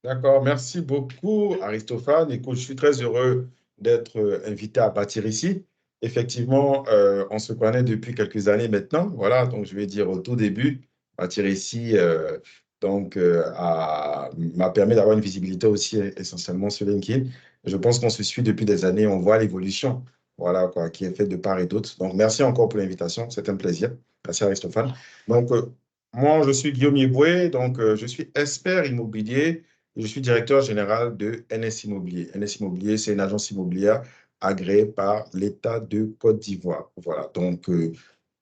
D'accord, merci beaucoup, Aristophane. Écoute, je suis très heureux d'être invité à bâtir ici. Effectivement, on se connaît depuis quelques années maintenant. Voilà, donc je vais dire au tout début, bâtir ici m'a permis d'avoir une visibilité aussi essentiellement sur LinkedIn. Je pense qu'on se suit depuis des années, on voit l'évolution, voilà, quoi, qui est faite de part et d'autre. Donc, merci encore pour l'invitation, c'est un plaisir. Merci, Aristophane. Donc, moi, je suis Guillaume Yeboué, donc je suis expert immobilier. Je suis directeur général de NS Immobilier. NS Immobilier, c'est une agence immobilière agréée par l'État de Côte d'Ivoire. Voilà, donc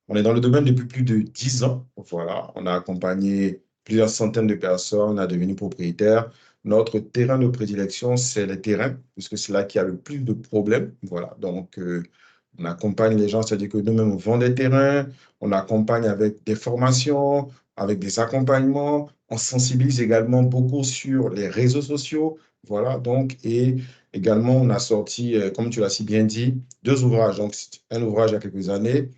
on est dans le domaine depuis plus de 10 ans. Voilà, on a accompagné plusieurs centaines de personnes à devenir propriétaires. Notre terrain de prédilection, c'est les terrains, puisque c'est là qu'il y a le plus de problèmes. Voilà, donc on accompagne les gens, c'est-à-dire que nous-mêmes, on vend des terrains, on accompagne avec des formations, avec des accompagnements, on sensibilise également beaucoup sur les réseaux sociaux. Voilà, donc, et également, on a sorti, comme tu l'as si bien dit, deux ouvrages. Donc, un ouvrage il y a quelques années,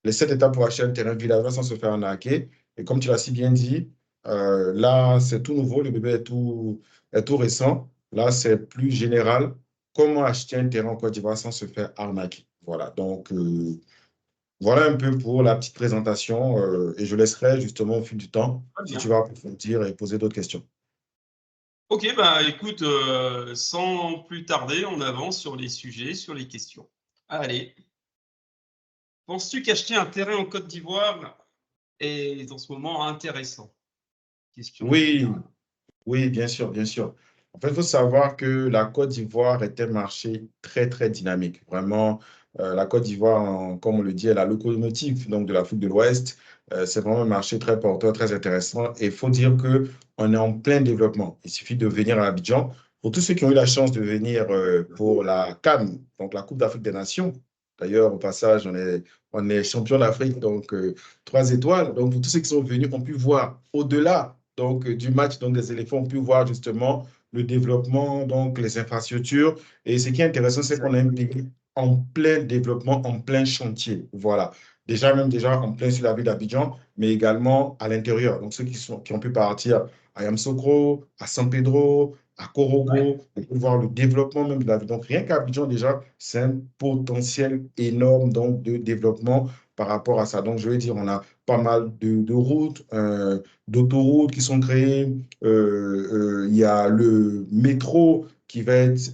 les 7 étapes pour acheter un terrain villageois sans se faire arnaquer. Et comme tu l'as si bien dit, là, c'est tout nouveau, le bébé est tout récent. Là, c'est plus général. Comment acheter un terrain en Côte d'Ivoire sans se faire arnaquer? Voilà, donc voilà un peu pour la petite présentation et je laisserai justement au fil du temps, Très si tu bien. vas approfondir et poser d'autres questions. Ok, bah écoute, sans plus tarder, on avance sur les sujets, sur les questions. Allez, penses-tu qu'acheter un terrain en Côte d'Ivoire est en ce moment intéressant? Question Oui, générale. oui, bien sûr, bien sûr. En fait, il faut savoir que la Côte d'Ivoire est un marché très, très dynamique. Vraiment, la Côte d'Ivoire, comme on le dit, est la locomotive donc, de l'Afrique de l'Ouest. C'est vraiment un marché très porteur, très intéressant. Et il faut dire qu'on est en plein développement. Il suffit de venir à Abidjan. Pour tous ceux qui ont eu la chance de venir pour la CAN, donc la Coupe d'Afrique des Nations, d'ailleurs, au passage, on est champion d'Afrique, donc 3 étoiles. Donc, pour tous ceux qui sont venus, ont pu voir au-delà donc, du match donc, des éléphants, on peut voir justement le développement, donc les infrastructures. Et ce qui est intéressant, c'est qu'on est impliqué en plein développement, en plein chantier. Voilà. Déjà en plein sur la ville d'Abidjan, mais également à l'intérieur. Donc, ceux qui ont pu partir à Yamoussoukro, à San Pedro, à Ouais. Korogo, on peut voir le développement même de la ville. Donc, rien qu'à Abidjan, déjà, c'est un potentiel énorme donc, de développement par rapport à ça. Donc, je veux dire, on a pas mal de routes, d'autoroutes qui sont créées. Il y a le métro qui va être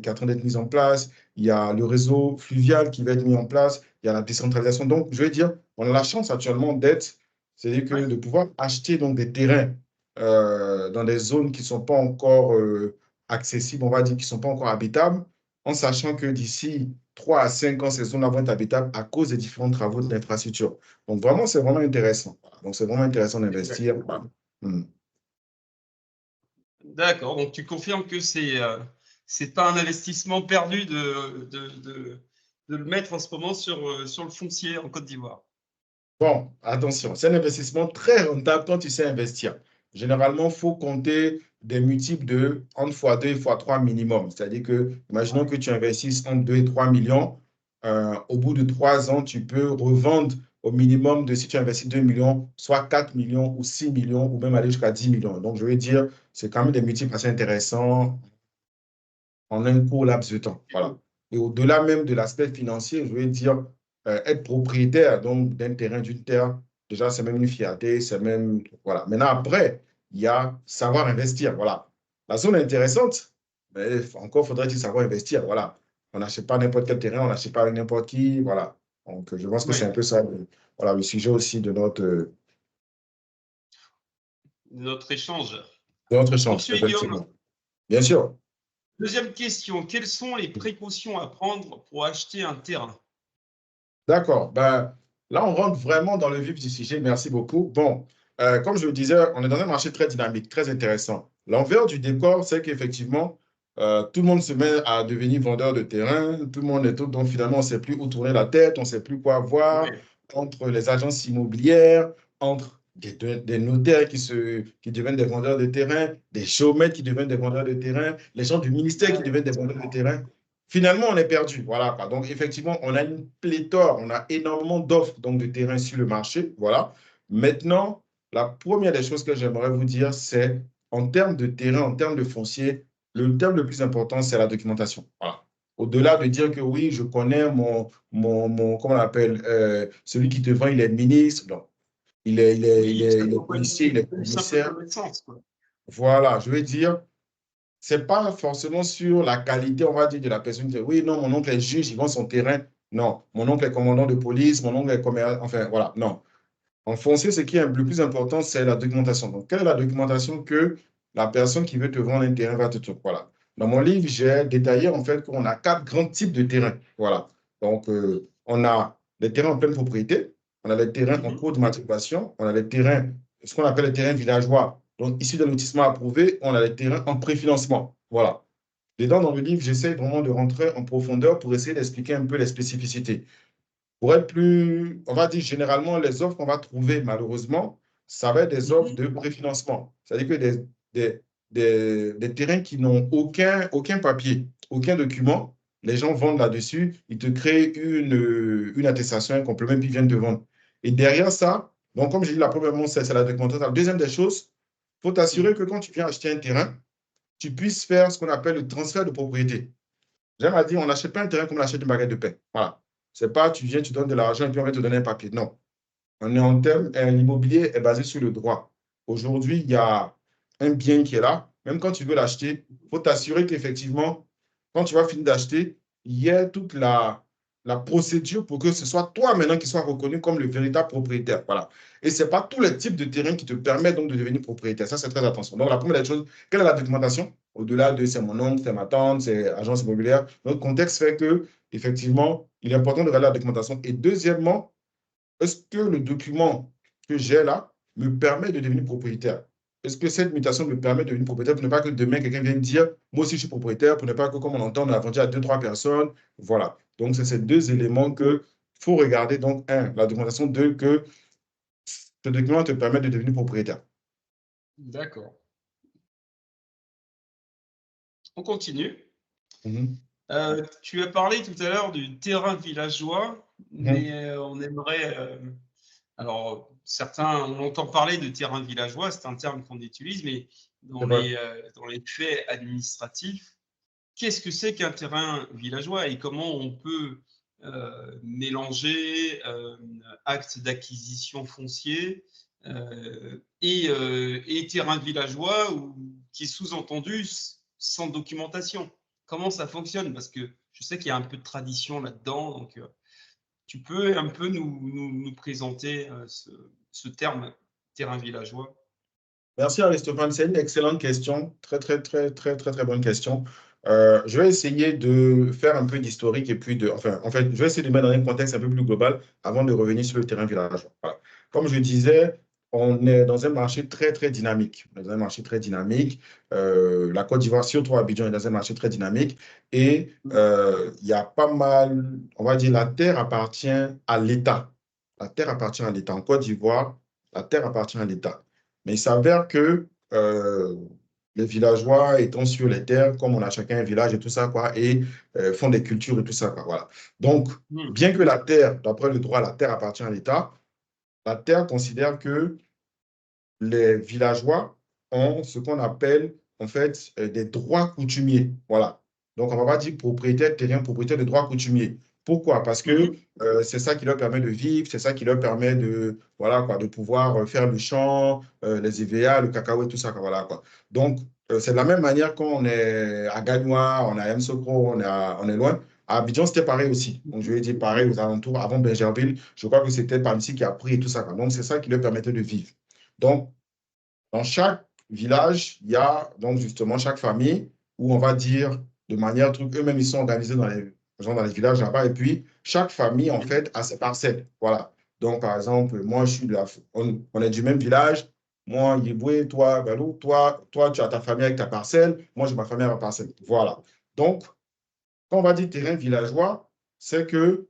qui est en train d'être mis en place. Il y a le réseau fluvial qui va être mis en place. Il y a la décentralisation. Donc, je veux dire, on a la chance actuellement d'être, c'est-à-dire Ouais. que de pouvoir acheter donc, des terrains dans des zones qui ne sont pas encore accessibles, on va dire, qui ne sont pas encore habitables, en sachant que d'ici 3 à 5 ans, ces zones vont être habitables à cause des différents travaux d'infrastructure. Donc, vraiment, c'est vraiment intéressant. Donc, c'est vraiment intéressant d'investir. Exactement. Hmm. D'accord. Donc tu confirmes que c'est pas un investissement perdu de le mettre en ce moment sur le foncier en Côte d'Ivoire. Bon, attention, c'est un investissement très rentable quand tu sais investir. Généralement, il faut compter des multiples de entre x2 et x3 minimum. C'est-à-dire que, imaginons que tu investisses entre 2 et 3 millions. Au bout de 3 ans, tu peux revendre au minimum de, si tu investis 2 millions, soit 4 millions ou 6 millions ou même aller jusqu'à 10 millions. Donc, je veux dire, c'est quand même des multiples assez intéressants en un court laps de temps. Voilà. Et au-delà même de l'aspect financier, je veux dire, être propriétaire donc d'un terrain, d'une terre, déjà, c'est même une fierté, c'est même. Voilà. Maintenant, après, il y a savoir investir. Voilà. La zone est intéressante, mais encore faudrait-il savoir investir. Voilà. On n'achète pas n'importe quel terrain, on n'achète pas avec n'importe qui. Voilà. Donc, je pense que c'est Oui, un peu ça, voilà, le sujet aussi notre échange. de notre échange, Poursuis Guillaume. effectivement. Bien sûr. Deuxième question, quelles sont les précautions à prendre pour acheter un terrain? D'accord. Ben, là, on rentre vraiment dans le vif du sujet. Merci beaucoup. Bon, comme je le disais, on est dans un marché très dynamique, très intéressant. L'envers du décor, c'est qu'effectivement, tout le monde se met à devenir vendeur de terrain. Tout le monde est tout. Donc, finalement, on ne sait plus où tourner la tête, on ne sait plus quoi voir Oui, entre les agences immobilières, entre des notaires qui deviennent des vendeurs de terrain, des géomètres qui deviennent des vendeurs de terrain, les gens du ministère qui deviennent des vendeurs de terrain. Finalement, on est perdu. Voilà, quoi. Donc, effectivement, on a une pléthore, on a énormément d'offres donc, de terrain sur le marché. Voilà. Maintenant, la première des choses que j'aimerais vous dire, c'est en termes de terrain, en termes de foncier, le terme le plus important, c'est la documentation. Voilà. Au-delà de dire que oui, je connais comment on appelle, celui qui te vend, il est ministre, non. Oui, ça Il est doit pas policier, il est une simple commissaire. connaissance, quoi. Voilà, je veux dire, c'est pas forcément sur la qualité, on va dire, de la personne qui dit, oui, non, mon oncle est juge, il vend son terrain. Non, mon oncle est commandant de police, mon oncle est commerçant, enfin, voilà, non. En foncier, ce qui est le plus important, c'est la documentation. Donc, quelle est la documentation que la personne qui veut te vendre un terrain va te trouver? Voilà. Dans mon livre, j'ai détaillé en fait qu'on a 4 grands types de terrains. Voilà. Donc, on a les terrains en pleine propriété, on a les terrains en Mhm. cours de matriculation, on a les terrains, ce qu'on appelle les terrains villageois, donc issus d'un lotissement approuvé, on a les terrains en préfinancement. Voilà. Dedans, dans le livre, j'essaie vraiment de rentrer en profondeur pour essayer d'expliquer un peu les spécificités. Pour être plus, on va dire généralement, les offres qu'on va trouver, malheureusement, ça va être des offres Mhm. de préfinancement. C'est-à-dire que des terrains qui n'ont aucun papier, aucun document, les gens vendent là-dessus, ils te créent une attestation, un complément, puis ils viennent te vendre. Et derrière ça, donc comme j'ai dit, la première, c'est la documentation. La deuxième des choses, il faut t'assurer que quand tu viens acheter un terrain, tu puisses faire ce qu'on appelle le transfert de propriété. J'aime à dire, on n'achète pas un terrain comme on achète une baguette de pain. Voilà. C'est pas, tu viens, tu donnes de l'argent et puis on va te donner un papier. Non. On est en termes, l'immobilier est basé sur le droit. Aujourd'hui, il y a un bien qui est là. Même quand tu veux l'acheter, il faut t'assurer qu'effectivement, quand tu vas finir d'acheter, il y ait toute la procédure pour que ce soit toi maintenant qui sois reconnu comme le véritable propriétaire. Voilà. Et ce n'est pas tous les types de terrains qui te permettent donc de devenir propriétaire. Ça, c'est très attention. Donc, la première des choses, quelle est la documentation? Au-delà de c'est mon oncle, c'est ma tante, c'est agence immobilière. Notre contexte fait que, effectivement, il est important de regarder la documentation. Et deuxièmement, est-ce que le document que j'ai là me permet de devenir propriétaire? Est-ce que cette mutation me permet de devenir propriétaire pour ne pas que demain, quelqu'un vienne dire, moi aussi je suis propriétaire, pour ne pas que, comme on entend, on a vendu à deux, trois personnes. Voilà. Donc, c'est ces deux éléments qu'il faut regarder. Donc, un, la documentation. Deux, que ce document te permet de devenir propriétaire. D'accord. On continue. Mhm. Tu as parlé tout à l'heure du terrain villageois, Mhm. mais on aimerait. Alors, certains, on entend parler de terrain villageois, c'est un terme qu'on utilise, mais C'est vrai. dans les faits administratifs, qu'est-ce que c'est qu'un terrain villageois et comment on peut mélanger actes d'acquisition foncier et terrain villageois qui est sous-entendu sans documentation. Comment ça fonctionne? Parce que je sais qu'il y a un peu de tradition là-dedans, donc tu peux un peu nous présenter ce terme terrain villageois? Merci Aristophane, c'est une excellente question, très très très très très très bonne question. Je vais essayer de faire un peu d'historique et puis enfin, en fait, je vais essayer de mettre dans un contexte un peu plus global avant de revenir sur le terrain villageois. Voilà. Comme je disais, on est dans un marché très très dynamique. On est dans un marché très dynamique. La Côte d'Ivoire, surtout Abidjan, est dans un marché très dynamique et il y a pas mal, on va dire, la terre appartient à l'État. La terre appartient à l'État. En Côte d'Ivoire, la terre appartient à l'État. Mais il s'avère que les villageois étant sur les terres, comme on a chacun un village et tout ça, quoi, et font des cultures et tout ça, quoi, voilà. Donc, Hmm. bien que la terre, d'après le droit, la terre appartient à l'État, la terre considère que les villageois ont ce qu'on appelle en fait des droits coutumiers. Voilà. Donc, on ne va pas dire propriétaire terrien, propriétaire de droits coutumiers. Pourquoi? Parce que Mhm. c'est ça qui leur permet de vivre, c'est ça qui leur permet de, voilà, quoi, de pouvoir faire le champ, les EVA, le cacao et tout ça. Quoi, voilà, quoi. Donc, c'est de la même manière qu'on est à Gagnoa, on est à Yamoussoukro, on est loin. À Abidjan, c'était pareil aussi. Donc, je vais dire pareil aux alentours, avant Benjerville, je crois que c'était par ici qui a pris et tout ça. Quoi. Donc, c'est ça qui leur permettait de vivre. Donc, dans chaque village, il y a donc justement chaque famille où on va dire de manière truc, eux-mêmes ils sont organisés dans les villages là-bas et puis chaque famille en Mhm. fait a ses parcelles. Voilà. Donc par exemple, moi je suis on est du même village. Moi, Yéboué, toi, Galou, toi, tu as ta famille avec ta parcelle. Moi, j'ai ma famille avec ma parcelle. Voilà. Donc, quand on va dire terrain villageois, c'est que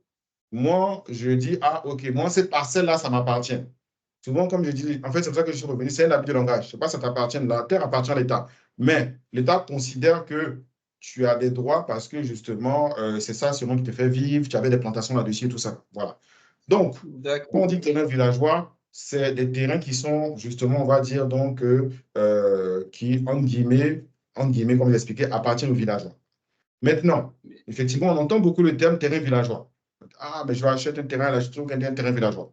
moi, je dis, ah, ok, moi, cette parcelle-là, ça m'appartient. Souvent, comme je dis, en fait, c'est pour ça que je suis revenu, c'est un habit de langage. Je ne sais pas si ça t'appartient, la terre appartient à l'État. Mais l'État considère que tu as des droits parce que justement, c'est ça selon qui te fait vivre, tu avais des plantations là-dessus et tout ça. Voilà. Donc, quand on D'accord. dit terrain villageois, c'est des terrains qui sont justement, on va dire, donc, qui, entre guillemets, comme j'expliquais, appartiennent aux villageois. Maintenant, effectivement, on entend beaucoup le terme terrain villageois. Ah, mais je vais acheter un terrain, là, je trouve un terrain villageois.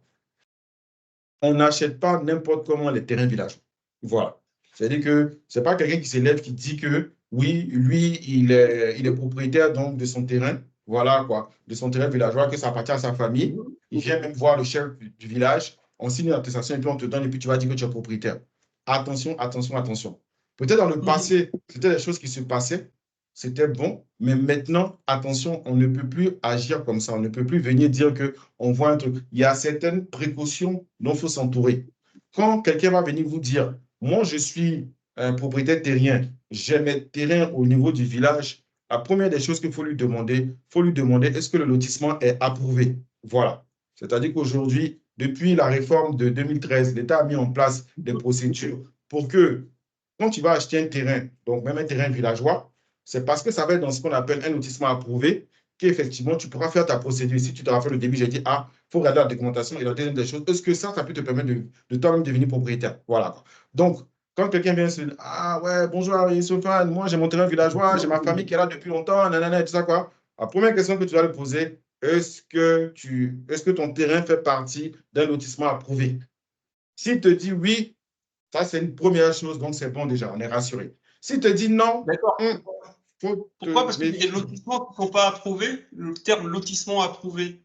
On n'achète pas n'importe comment les terrains villageois. Voilà. C'est-à-dire que ce n'est pas quelqu'un qui s'élève qui dit que oui, lui, il est propriétaire donc de son terrain, voilà quoi, de son terrain villageois, que ça appartient à sa famille. Il vient même voir le chef du village, on signe une attestation et puis on te donne et puis tu vas dire que tu es propriétaire. Attention, attention, attention. Peut-être dans le passé, c'était des choses qui se passaient, c'était bon, mais maintenant, attention, on ne peut plus agir comme ça. On ne peut plus venir dire que on voit un truc. Il y a certaines précautions dont il faut s'entourer. Quand quelqu'un va venir vous dire, moi, je suis un propriétaire terrien, j'ai mes terrains au niveau du village, la première des choses qu'il faut lui demander, est-ce que le lotissement est approuvé? Voilà. C'est-à-dire qu'aujourd'hui, depuis la réforme de 2013, l'État a mis en place des procédures pour que, quand tu vas acheter un terrain, donc même un terrain villageois, c'est parce que ça va être dans ce qu'on appelle un lotissement approuvé qu'effectivement, tu pourras faire ta procédure. Si tu t'auras fait le début, j'ai dit, ah, il faut regarder la documentation et la deuxième des choses, est-ce que ça peut te permettre de toi-même devenir propriétaire? Voilà. Donc, quand quelqu'un vient se dire, ah ouais, bonjour Sophane, moi j'ai mon terrain villageois, j'ai ma famille qui est là depuis longtemps, nanana, et tout ça, quoi. La première question que tu dois lui poser, est-ce que ton terrain fait partie d'un lotissement approuvé? S'il te dit oui, ça c'est une première chose, donc c'est bon déjà, on est rassuré. S'il te dit non, D'accord. faut Pourquoi? te Parce qu'il y a des méfier. lotissements qui ne sont pas approuvés. Le terme lotissement approuvé.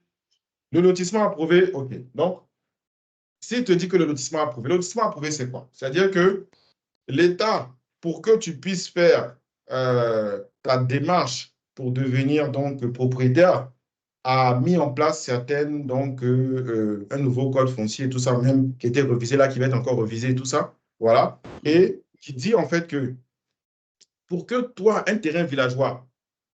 Le lotissement approuvé, OK. Donc, s'il te dit que le lotissement approuvé, c'est quoi? C'est-à-dire que l'État, pour que tu puisses faire ta démarche pour devenir donc propriétaire, a mis en place certaines, donc un nouveau code foncier, tout ça même, qui était revisé là, qui va être encore revisé, tout ça, voilà, et qui dit en fait que pour que toi, un terrain villageois,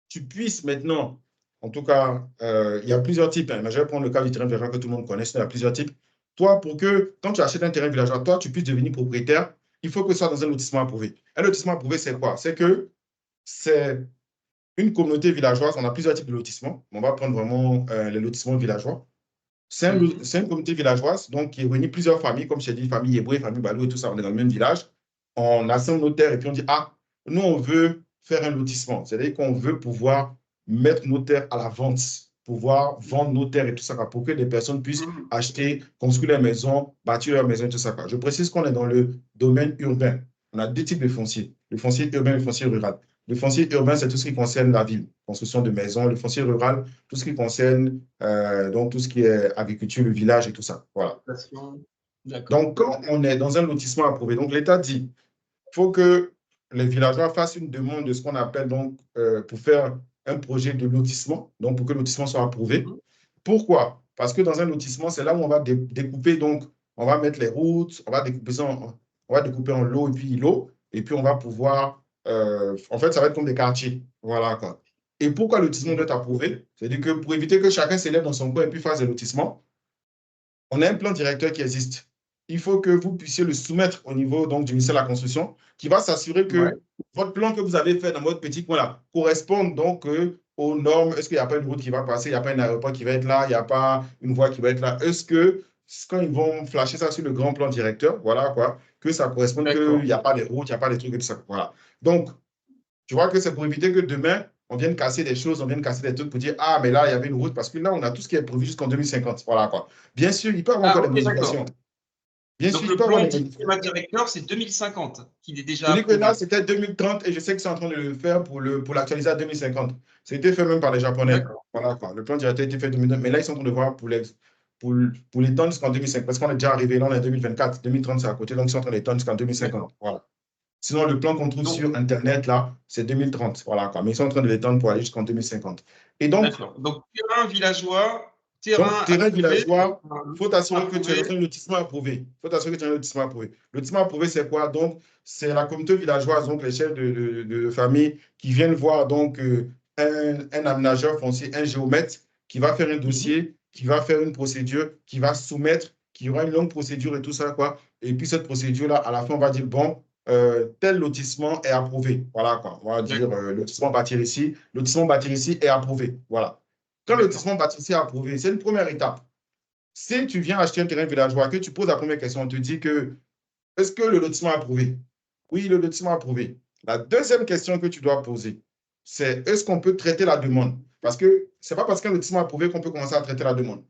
tu puisses maintenant, en tout cas, il y a plusieurs types, hein, mais je vais prendre le cas du terrain villageois que tout le monde connaît, il y a plusieurs types. Toi, pour que, quand tu achètes un terrain villageois, toi, tu puisses devenir propriétaire, il faut que ce soit dans un lotissement approuvé. Un lotissement approuvé, c'est quoi? C'est que c'est une communauté villageoise, on a plusieurs types de lotissements. On va prendre vraiment les lotissements villageois. C'est une communauté villageoise donc, qui réunit plusieurs familles, comme je t'ai dit, famille Hébreu, famille Balou et tout ça, on est dans le même village. On assemble nos terres et puis on dit, ah, nous, on veut faire un lotissement. C'est-à-dire qu'on veut pouvoir mettre nos terres à la vente, pouvoir vendre nos terres et tout ça, pour que des personnes puissent acheter, construire leurs maisons, bâtir leurs maisons et tout ça. Je précise qu'on est dans le domaine urbain. On a deux types de fonciers, le foncier urbain et le foncier rural. Le foncier urbain, c'est tout ce qui concerne la ville, construction de maisons. Le foncier rural, tout ce qui concerne donc tout ce qui est agriculture, le village et tout ça. Voilà. Donc, quand on est dans un lotissement approuvé, donc l'État dit il faut que les villageois fassent une demande de ce qu'on appelle donc pour faire un projet de lotissement, donc pour que le lotissement soit approuvé. Pourquoi? Parce que dans un lotissement, c'est là où on va découper, donc on va mettre les routes, on va découper ça on va découper en lots et puis on va pouvoir, en fait, ça va être comme des quartiers. Voilà quoi. Et pourquoi le lotissement doit être approuvé? C'est-à-dire que pour éviter que chacun s'élève dans son coin et puis fasse des lotissements, on a un plan directeur qui existe. Il faut que vous puissiez le soumettre au niveau donc, du ministère de la Construction, qui va s'assurer que votre plan que vous avez fait dans votre petit coin là corresponde donc aux normes. Est-ce qu'il n'y a pas une route qui va passer? Il n'y a pas un aéroport qui va être là? Il n'y a pas une voie qui va être là? Est-ce que quand ils vont flasher ça sur le grand plan directeur, voilà quoi, que ça corresponde, qu'il n'y a pas des routes, il n'y a pas des trucs et tout ça. Voilà. Donc, tu vois que c'est pour éviter que demain, on vienne casser des choses, on vienne casser des trucs pour dire, ah, mais là, il y avait une route, parce que là, on a tout ce qui est prévu jusqu'en 2050. Voilà, quoi. Bien sûr, il peut y avoir encore des modifications. Bien Donc, sûr, le plan directeur, c'est 2050, qu'il est déjà approuvé. Je dis que là, c'était 2030 et je sais qu'ils sont en train de le faire pour l'actualiser à 2050. C'était fait même par les Japonais. Voilà, quoi. Le plan directeur a été fait en 2030, mais là, ils sont en train de voir pour les tonnes jusqu'en 2050, parce qu'on est déjà arrivé, là, on est en 2024, 2030, c'est à côté, donc ils sont en train de les tonnes jusqu'en 2050. Voilà. Sinon, le plan qu'on trouve sur Internet, là, c'est 2030. Voilà, quoi. Mais ils sont en train de l'étendre pour aller jusqu'en 2050. Et donc, terrain villageois, terrain villageois, il faut t'assurer que tu as un lotissement approuvé. Il faut t'assurer que tu as un lotissement approuvé. Le lotissement approuvé, c'est quoi? Donc, c'est la communauté villageoise, donc les chefs de famille qui viennent voir donc un aménageur foncier, un géomètre qui va faire un dossier, qui va faire une procédure, qui va soumettre, qui aura une longue procédure et tout ça, quoi. Et puis, cette procédure-là, à la fin, on va dire, bon, tel lotissement est approuvé. Voilà, quoi. On va dire lotissement bâtir ici. Lotissement bâtir ici est approuvé. Voilà. Quand le lotissement bâti ici est approuvé, c'est une première étape. Si tu viens acheter un terrain villageois, que tu poses la première question, on te dit que est-ce que le lotissement est approuvé? Oui, le lotissement est approuvé. La deuxième question que tu dois poser, c'est est-ce qu'on peut traiter la demande? Parce que ce n'est pas parce qu'un lotissement est approuvé qu'on peut commencer à traiter la demande.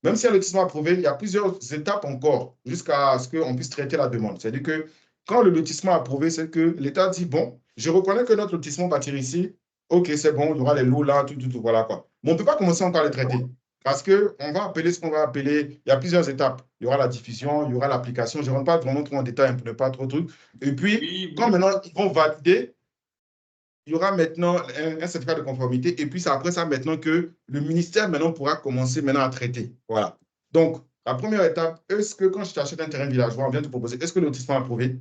Même si un lotissement est approuvé, il y a plusieurs étapes encore jusqu'à ce qu'on puisse traiter la demande. C'est-à-dire que quand le lotissement est approuvé, c'est que l'État dit, bon, je reconnais que notre lotissement bâtir ici, OK, c'est bon, il y aura les lots là, tout, voilà quoi. Mais on ne peut pas commencer encore à les traiter. Parce qu'on va appeler ce qu'on va appeler, il y a plusieurs étapes. Il y aura la diffusion, il y aura l'application. Je ne rentre pas vraiment trop en détail pour ne pas trop truc. Et puis, Oui, quand oui. maintenant ils vont valider, il y aura maintenant un certificat de conformité. Et puis, c'est après ça maintenant que le ministère maintenant pourra commencer maintenant à traiter. Voilà. Donc, la première étape, est-ce que quand je t'achète un terrain villageois, on vient te proposer, est-ce que le lotissement est approuvé?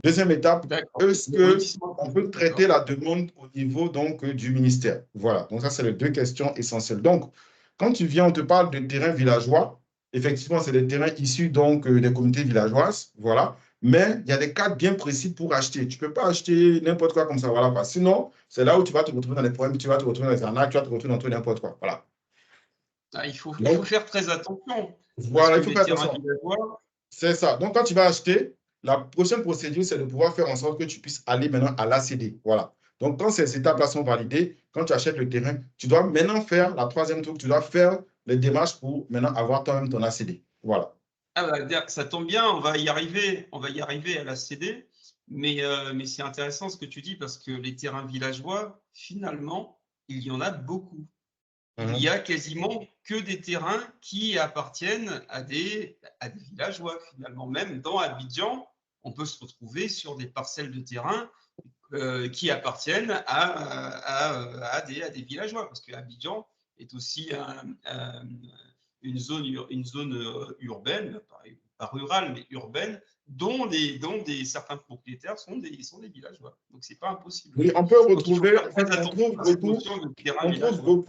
Deuxième étape, D'accord. est-ce Le lotissement qu'on approuvé, peut traiter d'accord. la demande au niveau donc, du ministère? Voilà. Donc, ça, c'est les deux questions essentielles. Donc, quand tu viens, on te parle de terrain villageois. Effectivement, c'est des terrains issus donc des communautés villageoises. Voilà. Mais il y a des cadres bien précis pour acheter. Tu ne peux pas acheter n'importe quoi comme ça. Voilà, quoi. Sinon, c'est là où tu vas te retrouver dans les problèmes, tu vas te retrouver dans les arnaques, tu vas te retrouver dans tout n'importe quoi. Voilà. Ah, il faut Donc, faire très attention parce voilà, que il faut les faire terrains attention. villageois, C'est ça. Donc, quand tu vas acheter, la prochaine procédure, c'est de pouvoir faire en sorte que tu puisses aller maintenant à l'ACD. Voilà. Donc, quand ces étapes-là sont validées, quand tu achètes le terrain, tu dois maintenant faire la troisième truc, tu dois faire les démarches pour maintenant avoir toi-même ton ACD. Voilà. ah bah, ça tombe bien, on va y arriver à la CD. Mais c'est intéressant ce que tu dis parce que les terrains villageois, finalement, il y en a beaucoup. Il y a quasiment que des terrains qui appartiennent à des villageois, finalement. Même dans Abidjan, on peut se retrouver sur des parcelles de terrain qui appartiennent à des villageois, parce que Abidjan est aussi une zone urbaine, pas rurale, mais urbaine, dont certains propriétaires sont des villageois. Donc, c'est pas impossible. Oui, on peut Donc, il faut retrouver, faire en très fait, attention à cette notion de terrain villageois.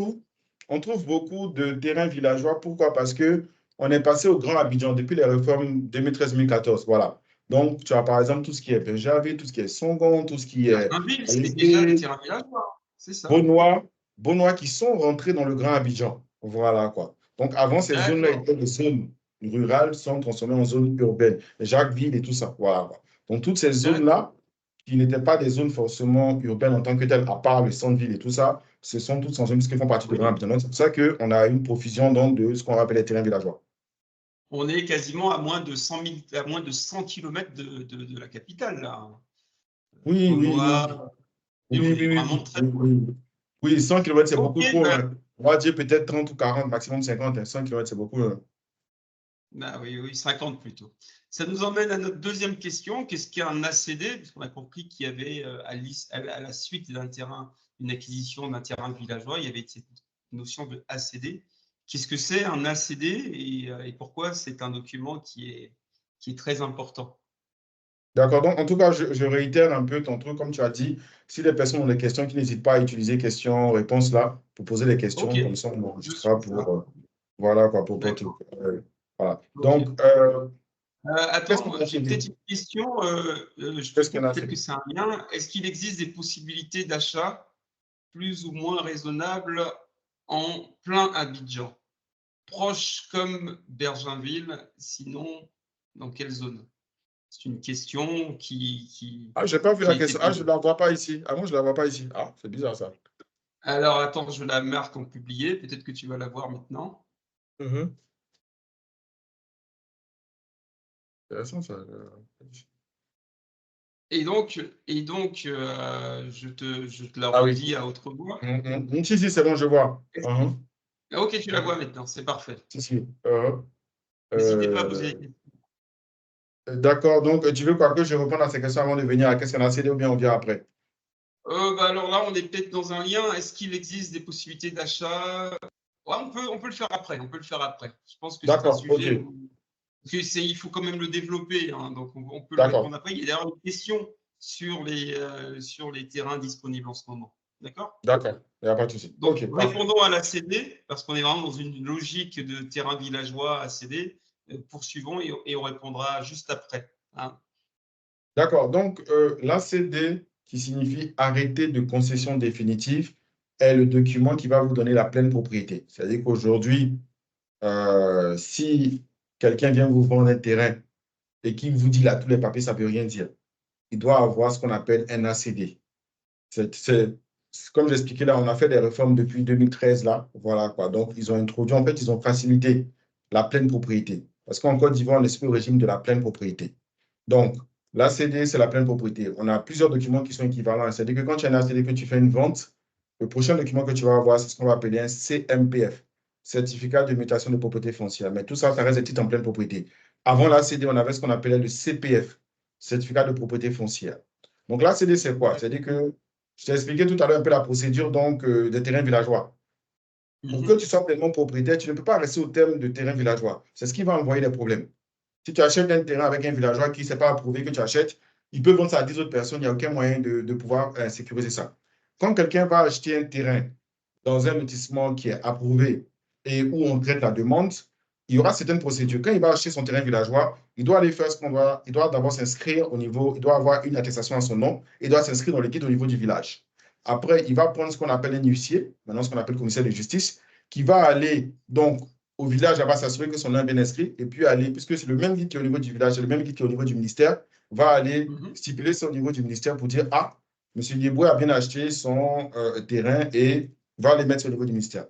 on trouve beaucoup de terrains villageois. Pourquoi? Parce que on est passé au Grand Abidjan depuis les réformes 2013-2014. Voilà. Donc, tu as par exemple tout ce qui est Benjavé, tout ce qui est Songon, tout ce qui est Blainville, c'était déjà des Alépé, terrains villageois. C'est ça. Bonois, Bonois qui sont rentrés dans le Grand Abidjan. Voilà quoi. Donc, avant, ces zones-là D'accord. étaient des zones rurales, sont transformées en zones urbaines. Jacquesville et tout ça. Voilà quoi. Donc, toutes ces D'accord. zones-là, qui n'étaient pas des zones forcément urbaines en tant que telles, à part le centre-ville et tout ça, ce sont toutes en zones qui font partie du Grand Oui. Abidjan. Donc, c'est pour ça qu'on a une profusion donc, de ce qu'on appelle les terrains villageois. On est quasiment à moins de 100 km de la capitale, là. Oui, oui, oui. Beaunois, et Oui, on est oui, oui, vraiment oui, très oui, loin. oui. Oui, 100 km, c'est Ok, beaucoup trop. ben, Hein. On va dire peut-être 30 ou 40, maximum 50. Hein. 100 km, c'est beaucoup. Hein. bah oui, oui, 50 plutôt. Ça nous emmène à notre deuxième question. Qu'est-ce qu'est un ACD? Puisqu'on a compris qu'il y avait à la suite d'un terrain, une acquisition d'un terrain villageois, il y avait cette notion de ACD. Qu'est-ce que c'est un ACD et pourquoi c'est un document qui est très important? D'accord. Donc, en tout cas, je réitère un peu ton truc, comme tu as dit. Si les personnes ont des questions, qui n'hésitent pas à utiliser questions-réponses là pour poser des Ok, questions, comme ça, on je suis enregistrera pour, ça. voilà, quoi, pour tout. D'accord. Voilà. Ok. Donc, qu'est-ce Attends, qu'on a j'ai dit? peut-être une question. Je te Qu'est-ce qu'on coupe, a peut-être fait? que c'est un lien. Est-ce qu'il existe des possibilités d'achat plus ou moins raisonnables en plein Abidjan, proche comme Bergenville, sinon dans quelle zone? C'est une question Ah, je n'ai pas vu qui a la été question. Ah, je posée. ne la vois pas ici. Ah, moi, je ne la vois pas ici. Ah, c'est bizarre ça. Alors attends, je la marque en publié, peut-être que tu vas la voir maintenant. Mhm. Intéressant ça. Je te la Ah oui. redis à haute voix. Si, si, c'est bon, je vois. Mhm. Ah, ok, tu la vois Mhm. maintenant, c'est parfait. Si, si. N'hésitez pas à poser Euh, des questions. d'accord. Donc, tu veux quoi que je réponde à ces questions avant de venir à qu'est-ce qu'on a cédé ou bien on vient après? Bah alors là, on est peut-être dans un lien. Est-ce qu'il existe des possibilités d'achat? Ouais, on peut le faire après. On peut le faire après. Je pense que c'est un D'accord. OK. sujet parce que il faut quand même le développer. Hein, donc on peut le D'accord. répondre après. Il y a d'ailleurs une question sur les terrains disponibles en ce moment. D'accord? D'accord. Il n'y a pas de souci. Donc OK. Parfait. répondons à la CD parce qu'on est vraiment dans une logique de terrain villageois à CD. Poursuivons et on répondra juste après. Hein. D'accord. Donc, l'ACD, qui signifie arrêté de concession définitive, est le document qui va vous donner la pleine propriété. C'est-à-dire qu'aujourd'hui, si quelqu'un vient vous vendre un terrain et qu'il vous dit là tous les papiers, ça ne veut rien dire. Il doit avoir ce qu'on appelle un ACD. Comme j'expliquais là, on a fait des réformes depuis 2013 là. Voilà quoi. Donc, ils ont introduit, en fait, ils ont facilité la pleine propriété. Parce qu'en Côte d'Ivoire, on est sur le régime de la pleine propriété. Donc, l'ACD, c'est la pleine propriété. On a plusieurs documents qui sont équivalents. C'est-à-dire que quand tu as un ACD, que tu fais une vente, le prochain document que tu vas avoir, c'est ce qu'on va appeler un CMPF, certificat de mutation de propriété foncière. Mais tout ça, ça reste des titres en pleine propriété. Avant l'ACD, on avait ce qu'on appelait le CPF, certificat de propriété foncière. Donc, l'ACD, c'est quoi? C'est-à-dire que je t'ai expliqué tout à l'heure un peu la procédure donc, des terrains villageois. Pour que tu sois pleinement propriétaire, tu ne peux pas rester au terme de terrain villageois. C'est ce qui va envoyer des problèmes. Si tu achètes un terrain avec un villageois qui ne s'est pas approuvé que tu achètes, il peut vendre ça à 10 autres personnes, il n'y a aucun moyen de pouvoir sécuriser ça. Quand quelqu'un va acheter un terrain dans un lotissement qui est approuvé et où on traite la demande, il y aura certaines procédures. Quand il va acheter son terrain villageois, il doit aller faire ce qu'on doit, il doit d'abord s'inscrire au niveau, il doit avoir une attestation à son nom, il doit s'inscrire dans le guide au niveau du village. Après, il va prendre ce qu'on appelle un huissier, maintenant ce qu'on appelle commissaire de justice, qui va aller donc au village, elle va s'assurer que son nom est bien inscrit, et puis aller, puisque c'est le même guide qui est au niveau du village, c'est le même guide qui est au niveau du ministère, va aller stipuler ça au niveau du ministère pour dire, ah, M. Lieboué a bien acheté son terrain et va les mettre au niveau du ministère.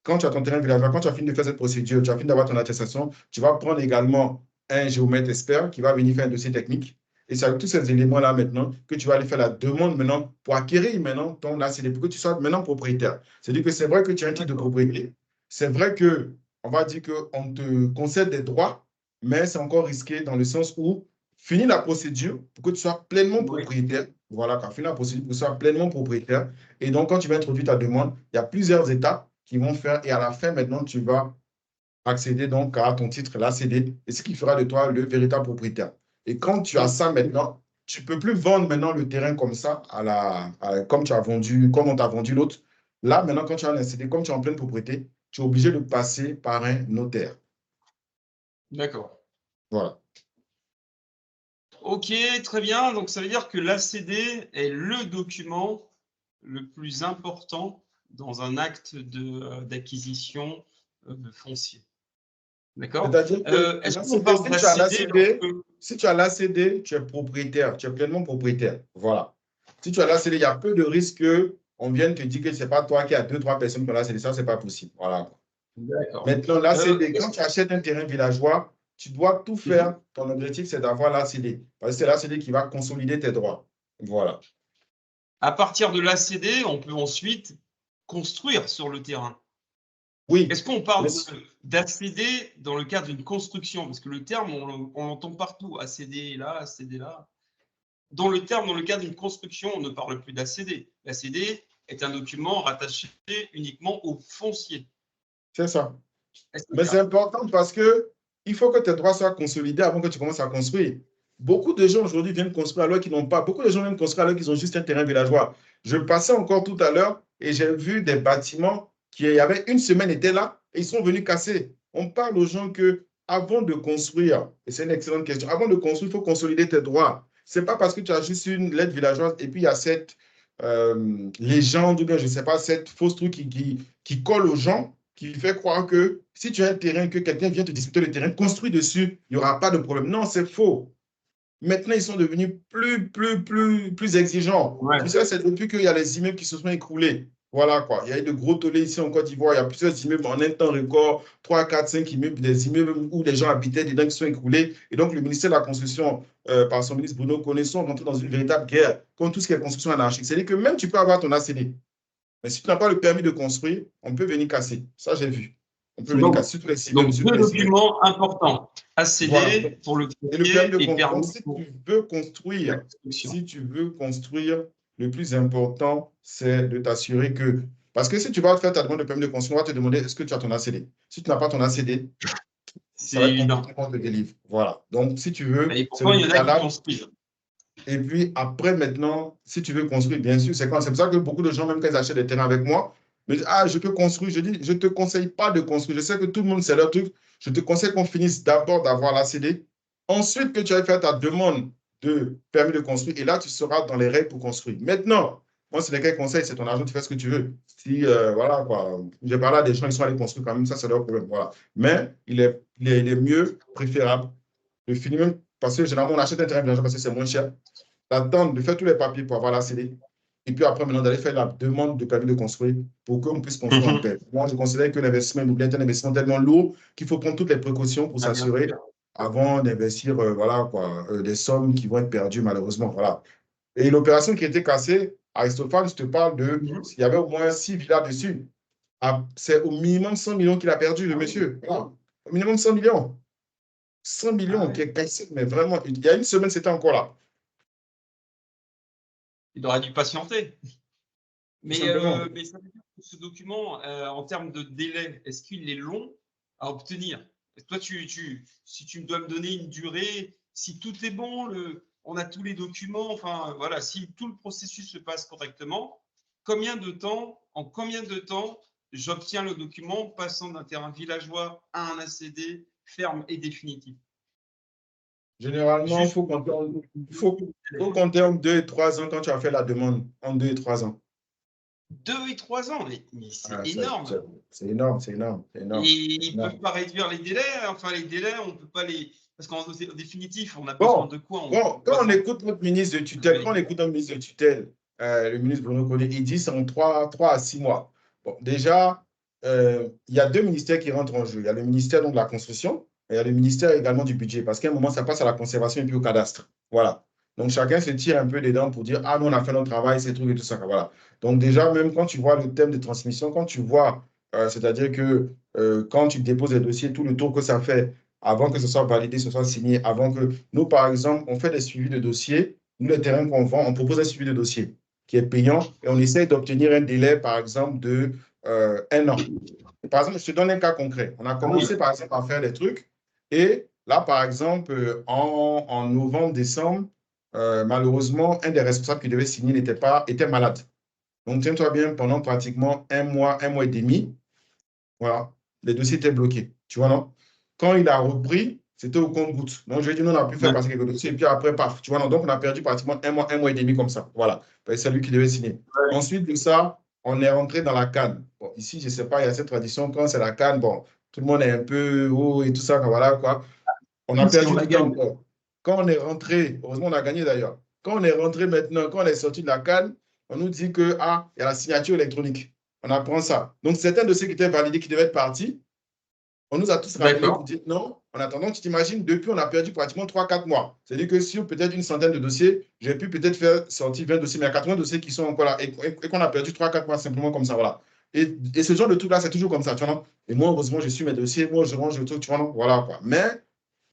Quand tu as ton terrain villageois, quand tu as fini de faire cette procédure, tu as fini d'avoir ton attestation, tu vas prendre également un géomètre expert qui va venir faire un dossier technique. Et c'est avec tous ces éléments-là maintenant que tu vas aller faire la demande maintenant pour acquérir maintenant ton ACD, pour que tu sois maintenant propriétaire. C'est-à-dire que c'est vrai que tu as un titre de propriété. C'est vrai que on va dire qu'on te concède des droits, mais c'est encore risqué dans le sens où finis la procédure pour que tu sois pleinement propriétaire. Voilà, quand finis la procédure pour que tu sois pleinement propriétaire. Et donc, quand tu vas introduire ta demande, il y a plusieurs étapes qui vont faire. Et à la fin, maintenant, tu vas accéder donc à ton titre, l'ACD, et ce qui fera de toi le véritable propriétaire. Et quand tu as ça maintenant, tu ne peux plus vendre maintenant le terrain comme ça, comme tu as vendu, comme on t'a vendu l'autre. Là, maintenant, quand tu as un ACD, comme tu es en pleine propriété, tu es obligé de passer par un notaire. D'accord. Voilà. Ok, très bien. Donc, ça veut dire que l'ACD est le document le plus important dans un acte d'acquisition foncier. D'accord. C'est-à-dire que Est-ce qu'on parle si tu as l'ACD, tu es propriétaire, tu es pleinement propriétaire. Voilà. Si tu as l'ACD, il y a peu de risques qu'on vienne te dire que ce n'est pas toi qui as deux, trois personnes qui ont l'ACD. Ça, ce n'est pas possible. Voilà. Maintenant, l'ACD, quand tu achètes un terrain villageois, tu dois tout faire. Ton objectif, c'est d'avoir l'ACD. Parce que c'est l'ACD qui va consolider tes droits. Voilà. À partir de l'ACD, on peut ensuite construire sur le terrain. Oui. Est-ce qu'on parle d'ACD dans le cadre d'une construction? Parce que le terme, on l'entend partout. ACD là, ACD là. Dans le terme, dans le cadre d'une construction, on ne parle plus d'ACD. L'ACD est un document rattaché uniquement au foncier. C'est ça. Mais c'est important parce que il faut que tes droits soient consolidés avant que tu commences à construire. Beaucoup de gens aujourd'hui viennent construire alors qu'ils n'ont pas. Beaucoup de gens viennent construire alors qu'ils ont juste un terrain villageois. Je passais encore tout à l'heure et j'ai vu des bâtiments qui, il y avait une semaine, étaient là et ils sont venus casser. On parle aux gens que avant de construire, et c'est une excellente question, avant de construire, il faut consolider tes droits. Ce n'est pas parce que tu as juste une lettre villageoise et puis il y a cette légende ou bien, je ne sais pas, cette fausse truc qui colle aux gens qui fait croire que si tu as un terrain, que quelqu'un vient te disputer le terrain, construis dessus, il n'y aura pas de problème. Non, c'est faux. Maintenant, ils sont devenus plus exigeants. Ouais. Tu sais, c'est depuis qu'il y a les immeubles qui se sont écroulés. Voilà quoi. Il y a eu de gros tollés ici en Côte d'Ivoire. Il y a plusieurs immeubles en un temps record, 3, 4, 5 immeubles, des immeubles où les gens habitaient dedans qui sont écroulés. Et donc, le ministère de la Construction, par son ministre Bruno Koné, sont rentrés dans une véritable guerre contre tout ce qui est construction anarchique. C'est-à-dire que même tu peux avoir ton ACD, mais si tu n'as pas le permis de construire, on peut venir casser. Ça, j'ai vu. On peut venir casser tous les Donc, deux documents importants. ACD voilà. pour le et le permis de et construire. permis Si tu veux construire, le plus important, c'est de t'assurer que. Parce que si tu vas faire ta demande de permis de construire, on va te demander est-ce que tu as ton ACD. Si tu n'as pas ton ACD, ça va être compliqué qu'on te délivre. Voilà. Donc, si tu veux, et c'est pourtant, il y en a qui construisent. Et puis après, maintenant, si tu veux construire, bien sûr, c'est pour ça que beaucoup de gens, même quand ils achètent des terrains avec moi, me disent, ah, je peux construire. Je dis, je ne te conseille pas de construire. Je sais que tout le monde, c'est leur truc. Je te conseille qu'on finisse d'abord d'avoir l'ACD. Ensuite, que tu ailles faire ta demande de permis de construire. Et là, tu seras dans les règles pour construire. Maintenant, Moi, c'est lesquels conseils, c'est ton argent, tu fais ce que tu veux. Si, voilà, quoi. J'ai parlé à des gens, ils sont allés construire quand même, ça, c'est leur problème. Voilà. Mais il est mieux, préférable de finir même, parce que généralement, on achète un terrain de l'argent parce que c'est moins cher, d'attendre, de faire tous les papiers pour avoir la CD. Et puis après, maintenant, d'aller faire la demande de permis de construire pour qu'on puisse construire en paix. Moi, je considère que l'investissement immobilier est un investissement tellement lourd qu'il faut prendre toutes les précautions pour Ah, bien s'assurer sûr. avant d'investir voilà, quoi, des sommes qui vont être perdues, malheureusement. Voilà. Et l'opération qui a été cassée, Aristophane, je te parle de, Mhm. il y avait au moins 6 villas dessus. Ah, c'est au minimum 100 millions qu'il a perdu, le Ah oui. monsieur. Voilà. Au minimum 100 millions. 100 Ah millions qui ouais. est cassé, mais vraiment, il y a une semaine, c'était encore là, Il aurait dû patienter. tout simplement. Mais ça veut dire que ce document, en termes de délai, est-ce qu'il est long à obtenir? Toi, si tu dois me donner une durée, si tout est bon, on a tous les documents, enfin voilà, si tout le processus se passe correctement, en combien de temps j'obtiens le document passant d'un terrain villageois à un ACD ferme et définitif? Généralement, Juste faut compter en 2 et 3 ans quand tu as fait la demande, en 2 et 3 ans. 2 et 3 ans, mais c'est Ah, énorme. c'est énorme, c'est énorme, c'est Et énorme. ils ne peuvent Énorme. pas réduire les délais. Enfin, les délais, on ne peut pas les. Parce qu'en définitif, on a besoin Bon, de quoi en bon, quand on 3 ans écoute notre ministre de pour tutelle, trouver les quand on documents. écoute un ministre de tutelle, le ministre Bruno Collé, il dit c'est en 3 à 6 mois. Bon, déjà, il y a deux ministères qui rentrent en jeu. Il y a le ministère donc, de la construction et il y a le ministère également du budget, parce qu'à un moment, ça passe à la conservation et puis au cadastre. Voilà. Donc, chacun se tire un peu les dents pour dire, ah, nous, on a fait notre travail, ces trucs et tout ça. Voilà. Donc, déjà, même quand tu vois le thème de transmission, quand tu vois, c'est-à-dire que quand tu déposes les dossiers, tout le tour que ça fait, avant que ce soit validé, ce soit signé, avant que nous, par exemple, on fait des suivis de dossiers. Nous, les terrains qu'on vend, on propose un suivi de dossier qui est payant et on essaie d'obtenir un délai, par exemple, de 1 an. Par exemple, je te donne un cas concret. On a Ah oui, commencé, par exemple, à faire des trucs et là, par exemple, en novembre, décembre, malheureusement, un des responsables qui devait signer était malade. Donc, tiens-toi bien, pendant pratiquement un mois et demi, voilà. Les dossiers étaient bloqués. Tu vois, non? Quand il a repris, c'était au compte-gouttes. Donc, je lui ai dit, non, on a pu faire passer quelques dossiers. Et puis après, paf. Tu vois, non? Donc, on a perdu pratiquement un mois et demi comme ça. Voilà. C'est lui qui devait signer. Ensuite de ça, on est rentré dans la canne. Bon, ici, je ne sais pas, il y a cette tradition. Quand c'est la canne, bon, tout le monde est un peu haut et tout ça. Voilà, quoi. On a si on perdu la du temps gagne. encore. Quand on est rentré, heureusement, on a gagné d'ailleurs. Quand on est rentré maintenant, quand on est sorti de la canne, on nous dit que, ah, il y a la signature électronique. On apprend ça. Donc, certains dossiers qui étaient validés, qui devaient être partis, on nous a tous rappelé pour D'accord. dire non. En attendant, tu t'imagines, depuis, on a perdu pratiquement 3 4 mois. C'est-à-dire que sur peut-être une centaine de dossiers, j'ai pu peut-être faire sortir 20 dossiers, mais il y a 80 dossiers qui sont encore là et qu'on a perdu 3 4 mois simplement comme ça. Voilà. Et ce genre de truc-là, c'est toujours comme ça, tu vois. Non. Et moi, heureusement, je suis mes dossiers, moi, je range le truc, tu vois. Non. Voilà, quoi. Mais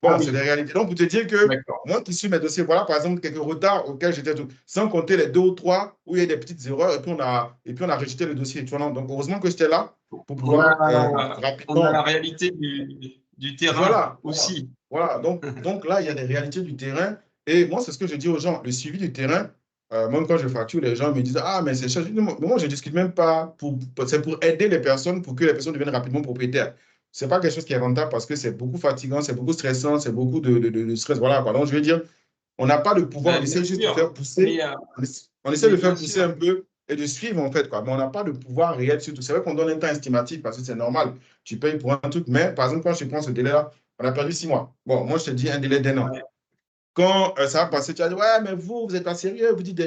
Ah bon, c'est des oui, réalités. Donc, pour te dire que d'accord. moi qui suis mes dossiers, voilà, par exemple, quelques retards auxquels j'étais tout, sans compter les 2 ou 3 où il y a des petites erreurs, et puis on a rejeté le dossier, tu vois. Non. Donc, heureusement que j'étais là pour On pouvoir a, on a la rapidement. réalité du terrain Voilà, voilà, aussi. voilà. Donc là, il y a des réalités du terrain. Et moi, c'est ce que je dis aux gens, le suivi du terrain, même quand je facture, les gens me disent, ah, mais c'est cher. Je dis, mais moi, je ne discute même pas. C'est pour aider les personnes, pour que les personnes deviennent rapidement propriétaires. Ce n'est pas quelque chose qui est rentable parce que c'est beaucoup fatigant, c'est beaucoup stressant, c'est beaucoup de stress. Voilà, quoi. Donc, je veux dire, on n'a pas de pouvoir, on Bien essaie juste de sûr. faire pousser, on essaie Mais de bien faire pousser sûr. un peu et de suivre, en fait, quoi. Mais on n'a pas de pouvoir réel sur tout. C'est vrai qu'on donne un temps estimatif parce que c'est normal. Tu payes pour un truc, mais par exemple, quand je prends ce délai-là, on a perdu 6 mois. Bon, moi, je te dis un délai d'1 an. Ouais. Quand ça va passer, tu vas dire, ouais, mais vous n'êtes pas sérieux, vous dites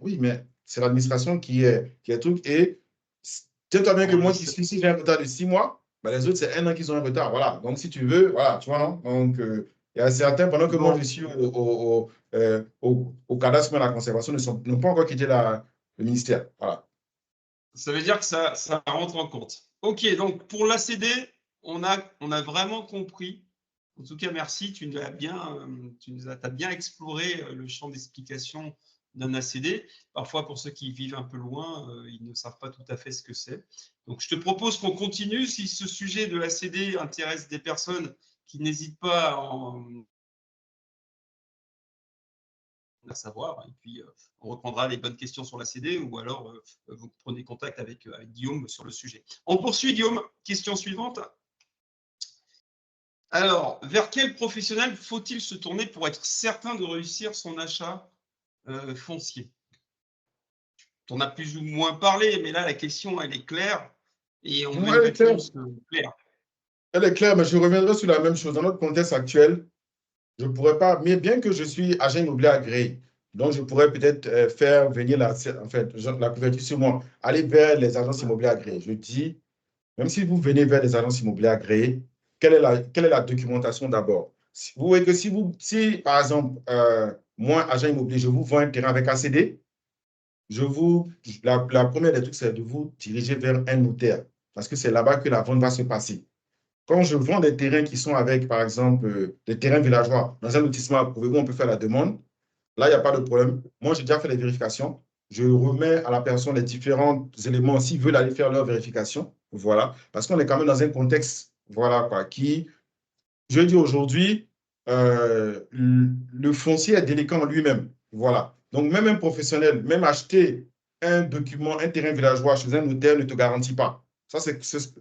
oui, mais c'est l'administration qui est truc. Et tiens-toi bien que On le moi qui sait. suis, si j'ai un retard de 6 mois, ben, les autres, c'est 1 an qu'ils ont un retard. Voilà. Donc, si tu veux, voilà, tu vois, non? Donc, il y a certains, pendant que moi, je Bon, suis au cadastre de la conservation, n'ont pas encore quitté le ministère. Voilà. ça veut dire que ça rentre en compte. OK, donc pour l'ACD, on a vraiment compris. En tout cas, merci. T'as bien exploré le champ d'explication d'un ACD. Parfois, pour ceux qui vivent un peu loin, ils ne savent pas tout à fait ce que c'est. Donc, je te propose qu'on continue. Si ce sujet de l'ACD intéresse des personnes qui n'hésitent pas à savoir. Et puis, on reprendra les bonnes questions sur la CD ou alors vous prenez contact avec Guillaume sur le sujet. On poursuit, Guillaume. Question suivante. Alors, vers quel professionnel faut-il se tourner pour être certain de réussir son achat foncier? on a plus ou moins parlé, mais là, la question, elle est claire et on veut Moi, une elle est claire. réponse claire. Elle est claire, mais je reviendrai sur la même chose. Dans notre contexte actuel, je ne pourrais pas, mais bien que je suis agent immobilier agréé, donc je pourrais peut-être faire venir en fait, la couverture sur moi, aller vers les agences immobilières agréées. Je dis, même si vous venez vers les agences immobilières agréées, quelle est la documentation d'abord? Vous voyez que si par exemple, moi, agent immobilier, je vous vends un terrain avec ACD, la première des trucs, c'est de vous diriger vers un notaire, parce que c'est là-bas que la vente va se passer. Quand je vends des terrains qui sont avec, par exemple, des terrains villageois dans un lotissement approuvé où on peut faire la demande, là, il n'y a pas de problème. Moi, j'ai déjà fait les vérifications. Je remets à la personne les différents éléments s'ils veulent aller faire leur vérification. Voilà. Parce qu'on est quand même dans un contexte, voilà, quoi, qui, je dis aujourd'hui, le foncier est délicat en lui-même. Voilà. Donc, même un professionnel, même acheter un document, un terrain villageois chez un notaire ne te garantit pas. Ça,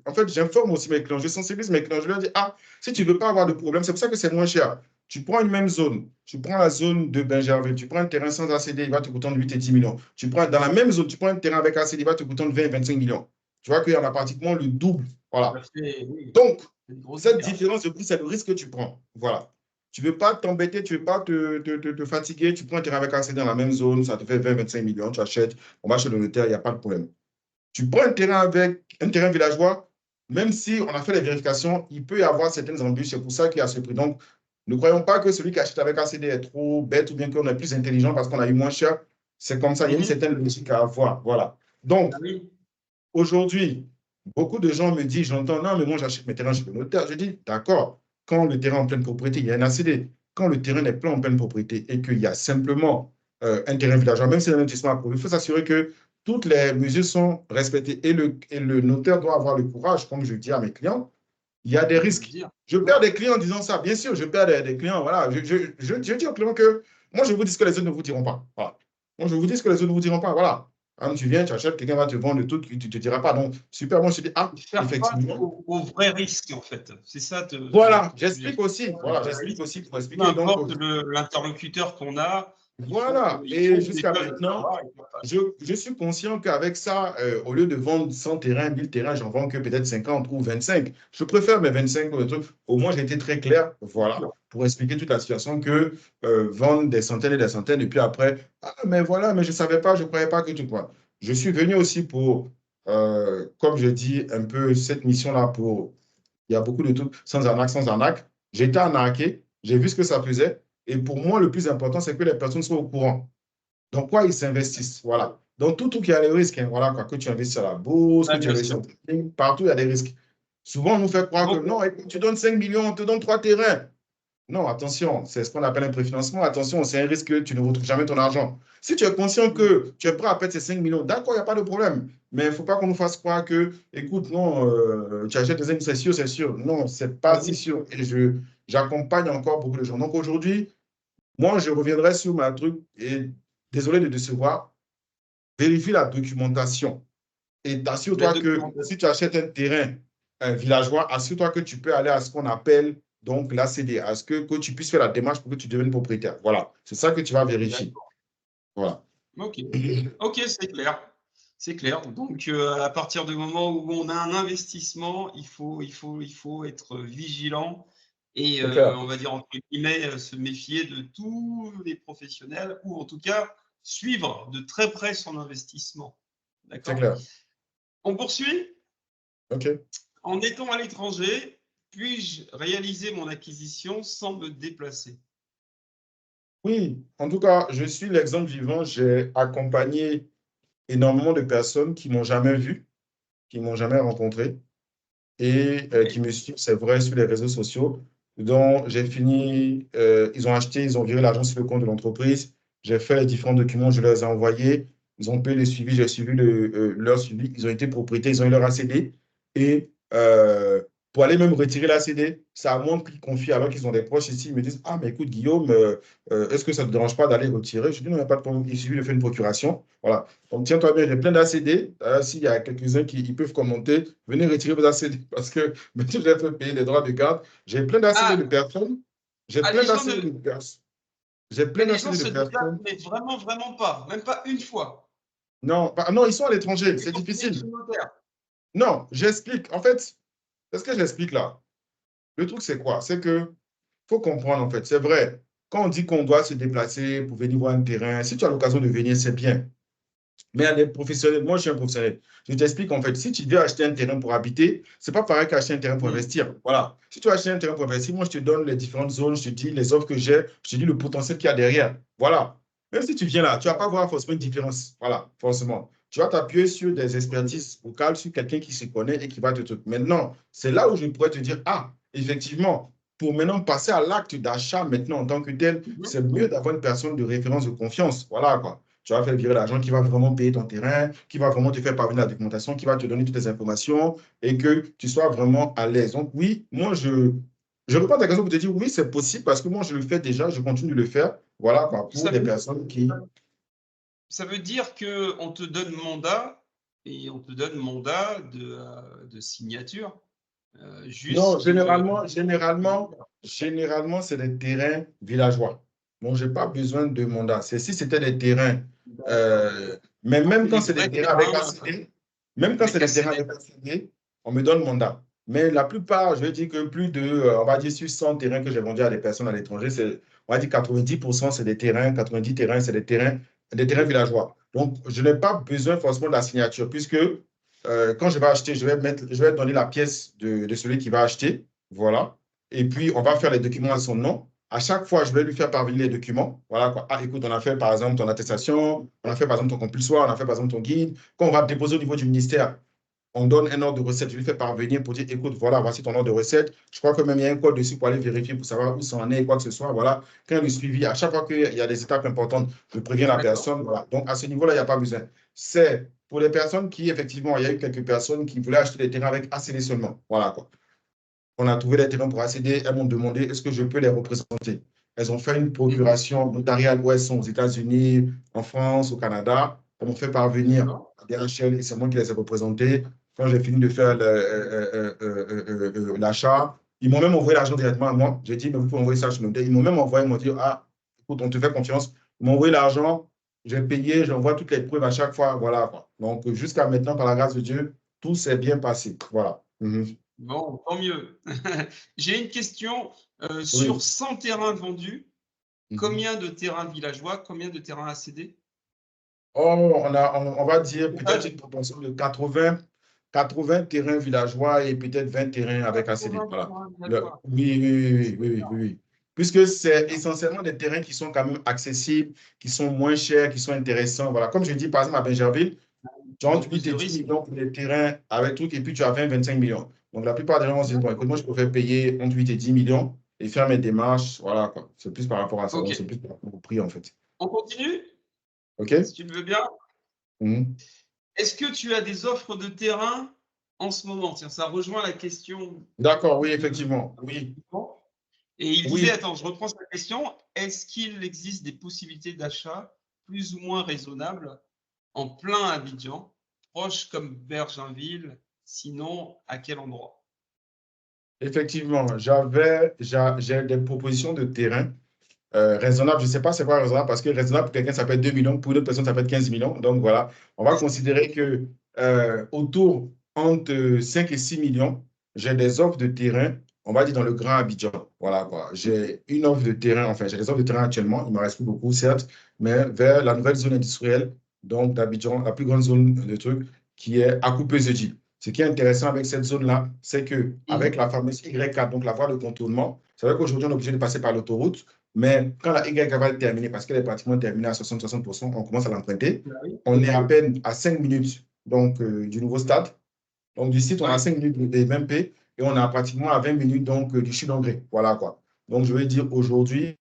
en fait, j'informe aussi mes clients, je sensibilise mes clients, je leur dis, ah, si tu ne veux pas avoir de problème, c'est pour ça que c'est moins cher. Tu prends une même zone, tu prends la zone de Benjerville, tu prends un terrain sans ACD, il va te coûter entre 8 et 10 millions. Tu prends dans la même zone, tu prends un terrain avec ACD, il va te coûter entre 20 et 25 millions. Tu vois qu'il y en a pratiquement le double. Voilà. Oui, Donc, c'est une grosse cette différence. différence de prix, c'est le risque que tu prends. Voilà. Tu ne veux pas t'embêter, tu ne veux pas te fatiguer. Tu prends un terrain avec ACD dans la même zone, ça te fait 20-25 millions, tu achètes, on va chez le notaire, il n'y a pas de problème. Tu prends un terrain villageois, même si on a fait les vérifications, il peut y avoir certaines embûches. C'est pour ça qu'il y a ce prix. Donc, ne croyons pas que celui qui achète avec ACD est trop bête ou bien qu'on est plus intelligent parce qu'on a eu moins cher. C'est comme ça, il y a une certaine logique à avoir. Voilà. Donc, Ah oui. aujourd'hui, beaucoup de gens me disent, j'entends, non, mais moi j'achète mes terrains chez le notaire. Je dis, d'accord, quand le terrain est en pleine propriété, il y a un ACD. Quand le terrain n'est pas en pleine propriété et qu'il y a simplement un terrain villageois, même si c'est un investissement approuvé, il faut s'assurer que toutes les mesures sont respectées et le notaire doit avoir le courage, comme je dis à mes clients, il y a des De le risques. dire. Je perds des clients en disant ça, bien sûr, je perds des clients. Voilà. Je dis aux clients que moi, je vous dis ce que les autres ne vous diront pas. Voilà. Moi, je vous dis ce que les autres ne vous diront pas. Voilà. Quand tu viens, tu achètes, quelqu'un va te vendre le truc, tu ne te diras pas. Donc, super, moi, je te dis, ah, Faire face effectivement. aux vrais risques, en fait. C'est ça Voilà, que tu j'explique aussi. les Voilà, vrais j'explique risques. aussi pour Peu expliquer. Donc, importe l'interlocuteur qu'on a, voilà. il Et faut jusqu'à déjà le maintenant, savoir et faire face. je suis conscient qu'avec ça, au lieu de vendre 100 terrains, 1000 terrains, j'en vends que peut-être 50 ou 25. Je préfère mes 25 trucs. Au moins, j'ai été très clair, Bien voilà, sûr. pour expliquer toute la situation que vendre des centaines et des centaines. Et puis après, ah, mais voilà, mais je ne savais pas, je ne croyais pas que tout quoi. Je suis venu aussi pour, comme je dis, un peu cette mission-là pour. Il y a beaucoup de trucs sans arnaque, sans arnaque. J'ai été arnaqué, j'ai vu ce que ça faisait. Et pour moi, le plus important, c'est que les personnes soient au courant. Donc, quoi, ils s'investissent. Voilà. Donc, tout qui a des risques, hein, voilà, quoi, que tu investis à la bourse, que Ah, tu bien investis sûr. en trading, partout, il y a des risques. Souvent, on nous fait croire que Donc, non, écoute, tu donnes 5 millions, on te donne 3 terrains. Non, attention, c'est ce qu'on appelle un préfinancement. Attention, c'est un risque que tu ne retrouves jamais ton argent. Si tu es conscient que tu es prêt à perdre ces 5 millions, d'accord, il n'y a pas de problème. Mais il ne faut pas qu'on nous fasse croire que, écoute, non, tu achètes des c'est sûr, c'est sûr. Non, ce n'est pas si sûr. Et j'accompagne encore beaucoup de gens. Donc aujourd'hui, moi, je reviendrai sur ma truc et désolé de décevoir, vérifie la documentation et la assure-toi que si documentation. tu achètes un terrain villageois, assure-toi que tu peux aller à ce qu'on appelle donc l'ACD, à ce que tu puisses faire la démarche pour que tu deviennes propriétaire. Voilà, c'est ça que tu vas vérifier. D'accord. Voilà. Ok. Ok, c'est clair. C'est clair. Donc, à partir du moment où on a un investissement, il faut être vigilant et, C'est clair, on va dire, entre guillemets, se méfier de tous les professionnels ou en tout cas suivre de très près son investissement. c'est D'accord? clair. On poursuit. OK. En étant à l'étranger, puis-je réaliser mon acquisition sans me déplacer? Oui, en tout cas, je suis l'exemple vivant. J'ai accompagné énormément de personnes qui m'ont jamais vu, qui m'ont jamais rencontré et qui Oui. me suivent, c'est vrai, sur les réseaux sociaux, dont j'ai fini, ils ont acheté, ils ont viré l'argent sur le compte de l'entreprise, j'ai fait les différents documents, je leur ai envoyés, ils ont payé les suivis, j'ai suivi leur suivi, ils ont été propriétaires, ils ont eu leur ACD, et pour aller même retirer l'ACD, ça montre qu'ils confient alors qu'ils ont des proches ici, ils me disent, ah mais écoute Guillaume, est-ce que ça ne te dérange pas d'aller retirer? Je dis, non, il n'y a pas de problème, il suffit de faire une procuration, voilà. Donc, tiens-toi bien, j'ai plein d'ACD. S'il y a quelques-uns qui ils peuvent commenter, venez retirer vos ACD parce que même si j'ai fait payer les droits de garde, j'ai plein d'ACD de Ah, personnes. J'ai ah, plein d'ACD de personnes. J'ai mais plein les gens d'ACD de se déplacent, personnes. mais vraiment, vraiment pas. Même pas une fois. Non, non, ils sont à l'étranger, Et c'est quand tu viens difficile. chez le notaire. Non, j'explique. En fait, c'est ce que j'explique là. Le truc, c'est quoi? C'est que faut comprendre, en fait. C'est vrai, quand on dit qu'on doit se déplacer pour venir voir un terrain, si tu as l'occasion de venir, c'est bien. Mais elle est professionnelle. Moi, je suis un professionnel. Je t'explique, en fait, si tu veux acheter un terrain pour habiter, c'est pas pareil qu'acheter un terrain pour Hmm. investir. Voilà. Si tu veux acheter un terrain pour investir, moi, je te donne les différentes zones, je te dis les offres que j'ai, je te dis le potentiel qu'il y a derrière. Voilà. Même si tu viens là, tu vas pas voir forcément une différence. Voilà, forcément. Tu vas t'appuyer sur des expertises locales, sur quelqu'un qui se connaît et qui va te truc. Maintenant, c'est là où je pourrais te dire, ah, effectivement, pour maintenant passer à l'acte d'achat maintenant en tant que tel, Mhm. c'est mieux d'avoir une personne de référence de confiance. Voilà, quoi. Tu vas faire virer l'argent qui va vraiment payer ton terrain, qui va vraiment te faire parvenir la documentation, qui va te donner toutes les informations et que tu sois vraiment à l'aise. Donc, oui, moi, je réponds à ta question pour te dire oui, c'est possible parce que moi, je le fais déjà, je continue de le faire. Voilà, quoi, pour Ça des veut, personnes qui. ça veut dire qu'on te donne mandat et on te donne mandat de signature Non, jusque. généralement, c'est des terrains villageois. Donc, je n'ai pas besoin de mandat. C'est si c'était des terrains, mais Donc, même c'est quand des c'est des vrais terrains avec terrains ACD, même quand c'est avec des terrains ACD. avec ACD, on me donne mandat. Mais la plupart, je vais dire que plus de, on va dire, sur 100 terrains que j'ai vendus à des personnes à l'étranger, on va dire 90%, c'est des terrains, 90 terrains, c'est des terrains villageois. Donc, je n'ai pas besoin forcément de la signature, puisque quand je vais acheter, je vais donner la pièce de celui qui va acheter. Voilà. Et puis, on va faire les documents à son nom. À chaque fois, je vais lui faire parvenir les documents. Voilà, quoi. Ah, écoute, on a fait par exemple ton attestation, on a fait par exemple ton compulsoire, on a fait par exemple ton guide. Quand on va déposer au niveau du ministère, on donne un ordre de recette. Je lui fais parvenir pour dire, écoute, voilà, voici ton ordre de recette. Je crois que même il y a un code dessus pour aller vérifier, pour savoir où ça en est, quoi que ce soit. Voilà. Quand le suivi, à chaque fois qu'il y a des étapes importantes, je préviens la D'accord. personne. Voilà. Donc, à ce niveau-là, il n'y a pas besoin. C'est pour les personnes qui, effectivement, il y a eu quelques personnes qui voulaient acheter des terrains avec ACD seulement. Voilà, quoi. On a trouvé des terrains pour ACD. Elles m'ont demandé, est-ce que je peux les représenter? Elles ont fait une Mhm. procuration notariale où elles sont aux États-Unis, en France, au Canada. Elles m'ont fait parvenir D'accord. à DHL et c'est moi qui les ai représentés. Quand j'ai fini de faire l'achat, ils m'ont même envoyé l'argent directement à moi. J'ai dit, mais vous pouvez envoyer ça chez nous. Ils m'ont même envoyé, ils m'ont dit, ah, écoute, on te fait confiance. Ils m'ont envoyé l'argent, j'ai payé, j'envoie toutes les preuves à chaque fois. Voilà, quoi. Donc, jusqu'à maintenant, par la grâce de Dieu, tout s'est bien passé. Voilà. Mhm. Bon, tant mieux. J'ai une question. Sur Oui. 100 terrains vendus, Mhm. combien de terrains villageois, combien de terrains ACD? Oh, on va dire peut-être Total, une proportion de 80 terrains villageois et peut-être 20 terrains avec ACD. 80 Voilà. terrains Le- villageois. oui, oui, oui, oui, oui, oui, oui, oui. Puisque c'est essentiellement des terrains qui sont quand même accessibles, qui sont moins chers, qui sont intéressants. Voilà. Comme je dis, par exemple, à Benjerville, tu as Ils ont entre plus 8 de et 10 risques. millions pour les terrains avec tout, et puis tu as 20-25 millions. Donc, la plupart des gens vont se dire, bon, écoute, moi, je préfère payer entre 8 et 10 millions et faire mes démarches. Voilà, quoi. C'est plus par rapport à ça. Ok. Donc, c'est plus par rapport au prix, en fait. On continue, OK? si tu le veux bien. Mhm. Est-ce que tu as des offres de terrain en ce moment? Tiens, ça rejoint la question D'accord, oui, de. effectivement. Oui, Et il disait, oui. attends, je reprends sa question, est-ce qu'il existe des possibilités d'achat plus ou moins raisonnables en plein Abidjan, proche comme Berginville, sinon à quel endroit? Effectivement, j'ai des propositions de terrain raisonnables. Je ne sais pas c'est quoi raisonnable parce que raisonnable pour quelqu'un, ça peut être 2 millions, pour une autre personne, ça peut être 15 millions. Donc voilà, on va considérer que autour entre 5 et 6 millions, j'ai des offres de terrain, on va dire dans le Grand Abidjan. Voilà quoi. J'ai une offre de terrain, enfin, j'ai des offres de terrain actuellement, il ne me reste plus beaucoup, certes, mais vers la nouvelle zone industrielle, donc d'Abidjan, la plus grande zone de trucs, qui est à Coupé-Zedji. Ce qui est intéressant avec cette zone-là, c'est que avec Mhm. la fameuse Y4, donc la voie de contournement, c'est vrai qu'aujourd'hui, on est obligé de passer par l'autoroute, mais quand la Y4 va terminer, parce qu'elle est pratiquement terminée à 60-60%, on commence à l'emprunter. Ah oui. On est à peine à 5 minutes donc, du nouveau stade. Donc, du site, on a Ouais. 5 minutes de MP et on a pratiquement à 20 minutes donc, du Chute d'engrais. Voilà quoi. Donc, je veux dire, aujourd'hui,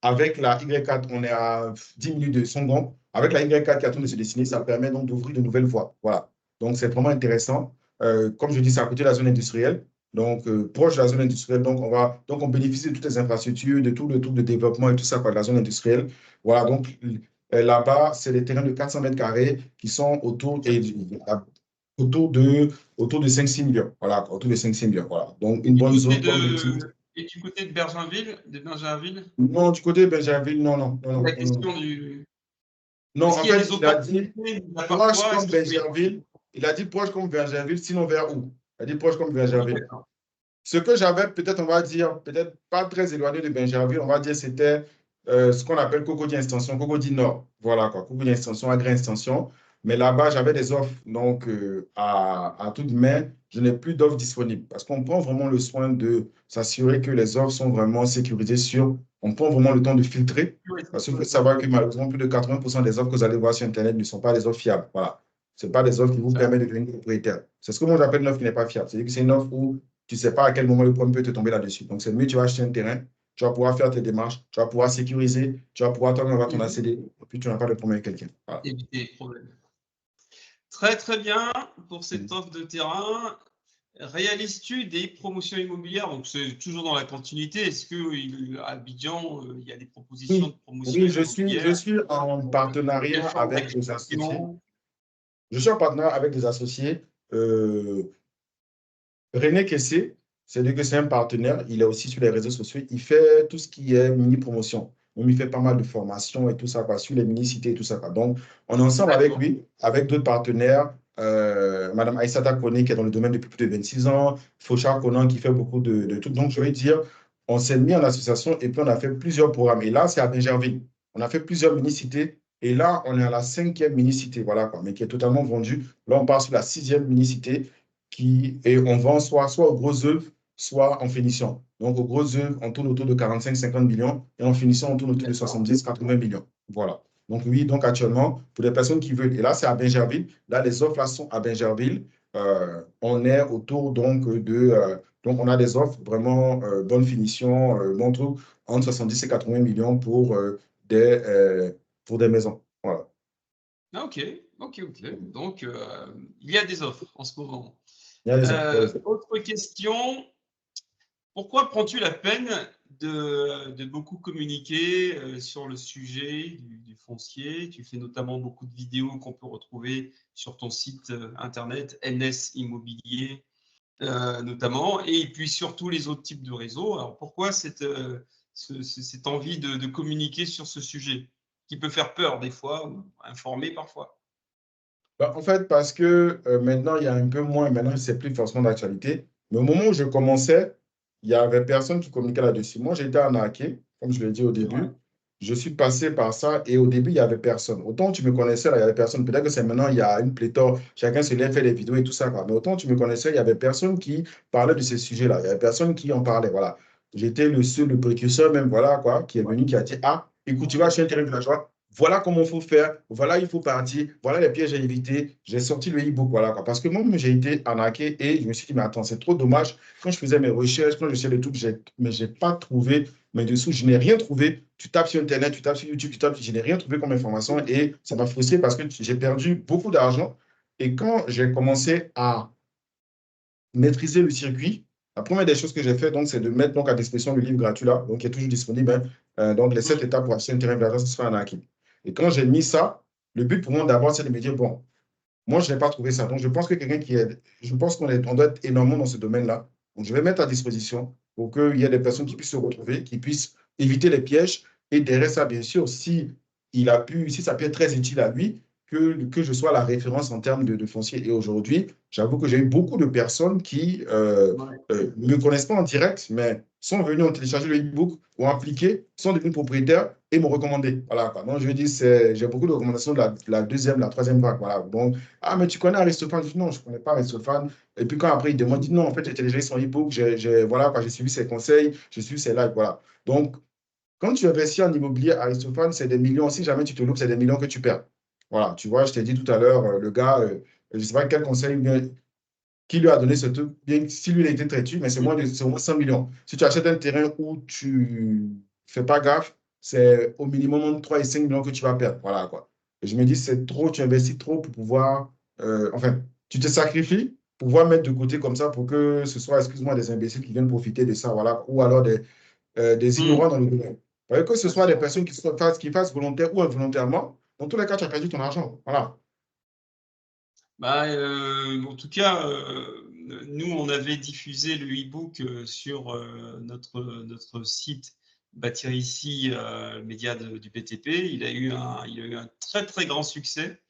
avec la Y4, on est à 10 minutes de Songon. Avec la Y4 qui a train de se dessiner, ça permet donc d'ouvrir de nouvelles voies. Voilà. Donc, c'est vraiment intéressant. Comme je dis, c'est à côté de la zone industrielle. Donc, proche de la zone industrielle. Donc, on bénéficie de toutes les infrastructures, de tout le truc de développement et tout ça, quoi, de la zone industrielle. Voilà. Donc, là-bas, c'est des terrains de 400 mètres carrés qui sont autour de, autour de 5-6 millions. Voilà. Autour de 5-6 millions. Voilà. Donc, une Et du bonne côté zone, comme je dis. de, et du côté de Berginville, Non, du côté de Benjerville, non, non, non, la non, non, non. question du. Non, Est-ce en qu'il y a fait, des il a dit opportunités mis à part proche toi? comme Est-ce qu'il faut... Bergerville. Il a dit proche comme Bergerville, sinon vers où? Il a dit proche comme Oui, Bergerville. d'accord. Ce que j'avais, peut-être, on va dire, peut-être pas très éloigné de Benjerville, on va dire, c'était ce qu'on appelle Cocody Extension, Cocody Nord. Voilà, quoi. Cocody Extension, Agré Extension. Mais là-bas, j'avais des offres. Donc, à toute main, je n'ai plus d'offres disponibles parce qu'on prend vraiment le soin de s'assurer que les offres sont vraiment sécurisées sur. On prend vraiment le temps de filtrer Oui, parce qu'il faut savoir que malheureusement, plus de 80% des offres que vous allez voir sur Internet ne sont pas des offres fiables. Voilà. Ce pas des offres qui vous ça. permettent de devenir propriétaire. C'est ce que moi j'appelle une offre qui n'est pas fiable. C'est-à-dire que c'est une offre où tu ne sais pas à quel moment le problème peut te tomber là-dessus. Donc, c'est mieux, tu vas acheter un terrain, tu vas pouvoir faire tes démarches, tu vas pouvoir sécuriser, tu vas pouvoir toi-même avoir ton Mhm. ACD, et puis tu n'as pas de problème avec quelqu'un. Voilà. Éviter les problèmes. Très, très bien pour cette Mhm. offre de terrain. Réalises-tu des promotions immobilières? Donc, c'est toujours dans la continuité. Est-ce qu'à Abidjan, il y a des propositions Oui, de promotion oui, je immobilière? suis en Quelle partenariat forme avec des associés. d'acquisition? Je suis en partenariat avec des associés. René Kessé, c'est-à-dire que c'est un partenaire, il est aussi sur les réseaux sociaux, il fait tout ce qui est mini-promotion. Même il fait pas mal de formations et tout ça, quoi, sur les mini-cités et tout ça, quoi. Donc, on est ensemble avec D'accord. lui, avec d'autres partenaires, Madame Aïssata Kone qui est dans le domaine depuis plus de 26 ans, Fauchard Conan qui fait beaucoup de trucs. Donc, je vais dire, on s'est mis en association et puis on a fait plusieurs programmes. Et là, c'est à Benjerville. On a fait plusieurs mini-cités. Et là, on est à la 5e mini-cité, voilà, quoi, mais qui est totalement vendue. Là, on part sur la 6e mini-cité et on vend soit aux grosses œuvres, soit en finition. Donc, aux grosses œuvres, on tourne autour de 45-50 millions et en finition, on tourne autour de D'accord. 70-80 millions. Voilà. Donc, oui, donc actuellement, pour les personnes qui veulent, et là, c'est à Benjerville. Là, les offres là sont à Benjerville. On est autour donc, on a des offres vraiment bonne finition, bon truc, entre 70 et 80 millions pour des maisons. Voilà. Ah, ok, ok, ok. Donc, il y a des offres en ce moment. Il y a des offres. Il y a des offres. Autre question. Pourquoi prends-tu la peine de beaucoup communiquer sur le sujet du foncier? Tu fais notamment beaucoup de vidéos qu'on peut retrouver sur ton site internet NS Immobilier notamment, et puis surtout les autres types de réseaux. Alors pourquoi cette envie de communiquer sur ce sujet qui peut faire peur des fois ou informer parfois? Bah, en fait, parce que maintenant, il y a un peu moins, maintenant, c'est plus forcément d'actualité. Mais au moment où je commençais, il n'y avait personne qui communiquait là-dessus. Moi, j'étais arnaqué, comme je l'ai dit au C'est vrai. début. Je suis passé par ça et au début, il n'y avait personne. Autant tu me connaissais, là, il n'y avait personne. Peut-être que c'est maintenant, il y a une pléthore. Chacun se lève, fait des vidéos et tout ça, quoi. Mais autant tu me connaissais, il n'y avait personne qui parlait de ces sujets-là. Il n'y avait personne qui en parlait. Voilà. J'étais le seul, le précurseur même, voilà, quoi, qui est venu, qui a dit, ah, écoute, tu vas acheter un terrain villageois. Voilà comment il faut faire, voilà, il faut partir, voilà les pièges à éviter. J'ai sorti le e-book, voilà quoi. Parce que moi, j'ai été arnaqué et je me suis dit, mais attends, c'est trop dommage. Quand je faisais mes recherches, quand je cherchais le truc, mais je n'ai pas trouvé mes dessous, je n'ai rien trouvé. Tu tapes sur Internet, tu tapes sur YouTube, tu tapes, je n'ai rien trouvé comme information et ça m'a frustré parce que j'ai perdu beaucoup d'argent. Et quand j'ai commencé à maîtriser le circuit, la première des choses que j'ai fait, donc, c'est de mettre donc, à disposition le livre gratuit là, donc, qui est toujours disponible. Hein. Donc, les 7 Mm. étapes pour acheter un terrain d'argent, ce sera un acquis. Et quand j'ai mis ça, le but pour moi d'abord, c'est de me dire, bon, moi, je n'ai pas trouvé ça. Donc, je pense que quelqu'un qui est, je pense on doit être énormément dans ce domaine-là. Donc, je vais mettre à disposition pour qu'il y ait des personnes qui puissent se retrouver, qui puissent éviter les pièges. Et derrière ça, bien sûr, si ça peut être très utile à lui, que je sois la référence en termes de foncier. Et aujourd'hui, j'avoue que j'ai eu beaucoup de personnes qui Ouais. ne me connaissent pas en direct, mais sont venus, ont téléchargé le e-book, ont appliqué, sont devenus propriétaires et m'ont recommandé. Voilà, quoi. Donc, je veux dire, j'ai beaucoup de recommandations de la deuxième, la troisième vague. Voilà. Donc, ah, mais tu connais Aristophane? Je dis non, je ne connais pas Aristophane. Et puis quand après, il demande, il dit non, en fait, j'ai téléchargé son e-book, voilà, quoi, j'ai suivi ses conseils, j'ai suivi ses likes. Voilà. Donc, quand tu investis en immobilier, Aristophane, c'est des millions. Si jamais tu te loupes, c'est des millions que tu perds. Voilà, tu vois, je t'ai dit tout à l'heure, le gars, je ne sais pas quel conseil qui lui a donné ce truc, bien si lui il a été traité, mais c'est au moins 100 millions. Si tu achètes un terrain où tu ne fais pas gaffe, c'est au minimum 3 et 5 millions que tu vas perdre. Voilà quoi. Et je me dis, c'est trop, tu investis trop pour pouvoir. Enfin, tu te sacrifies pour pouvoir mettre de côté comme ça pour que ce soit, excuse-moi, des imbéciles qui viennent profiter de ça, voilà, ou alors des Mm. ignorants dans le domaine. Que ce Bien soit des sûr. personnes qui fassent volontaire ou involontairement, dans tous les cas, tu as perdu ton argent. Voilà. Bah, en tout cas, nous, on avait diffusé le e-book sur notre site bâtir ici le média du BTP. Il a eu un très, très grand succès.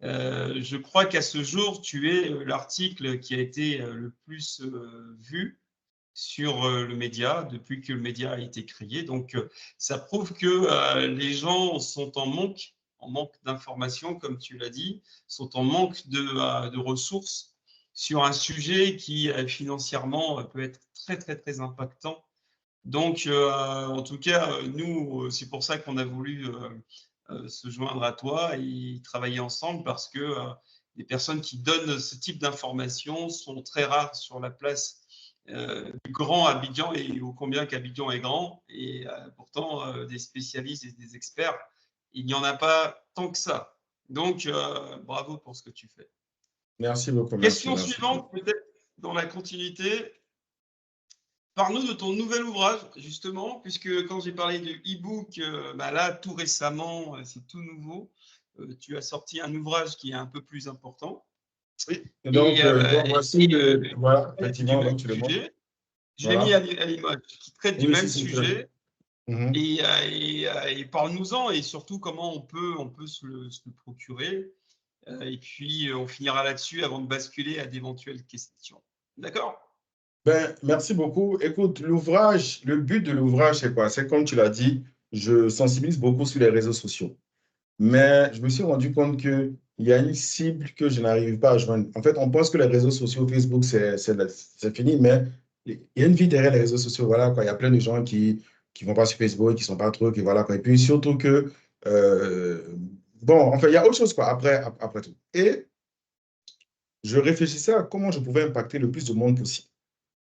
Je crois qu'à ce jour, tu es l'article qui a été le plus vu sur le média depuis que le média a été créé. Donc, ça prouve que les gens sont en manque d'informations, comme tu l'as dit, sont en manque de ressources sur un sujet qui financièrement peut être très, très, très impactant. Donc, en tout cas, nous, c'est pour ça qu'on a voulu se joindre à toi et travailler ensemble parce que les personnes qui donnent ce type d'informations sont très rares sur la place du grand Abidjan et ô combien qu'Abidjan est grand. Et pourtant, des spécialistes et des experts, il n'y en a pas tant que ça. Donc, bravo pour ce que tu fais. Merci beaucoup, Question merci. suivante, peut-être dans la continuité. Parle-nous de ton nouvel ouvrage, justement, puisque quand j'ai parlé de e-book, là, tout récemment, c'est tout nouveau. Tu as sorti un ouvrage qui est un peu plus important. Oui, donc voici voilà, Du effectivement, même donc tu le montres. sujet. Je l'ai mis Voilà. à l'image, qui traite du Oui, même c'est très bien. sujet. Et parle-nous-en et surtout comment on peut se le procurer. Et puis, on finira là-dessus avant de basculer à d'éventuelles questions. D'accord? Ben, merci beaucoup. Écoute, l'ouvrage, le but de l'ouvrage, c'est quoi? C'est comme tu l'as dit, je sensibilise beaucoup sur les réseaux sociaux. Mais je me suis rendu compte qu'il y a une cible que je n'arrive pas à joindre. En fait, on pense que les réseaux sociaux, Facebook, c'est fini, mais il y a une vie derrière les réseaux sociaux. Voilà, quoi. Il y a plein de gens qui vont pas sur Facebook, qui sont pas trop, qui voilà, quoi. Et puis surtout que, euh, bon, enfin, il y a autre chose, quoi, après tout. Et je réfléchissais à comment je pouvais impacter le plus de monde possible.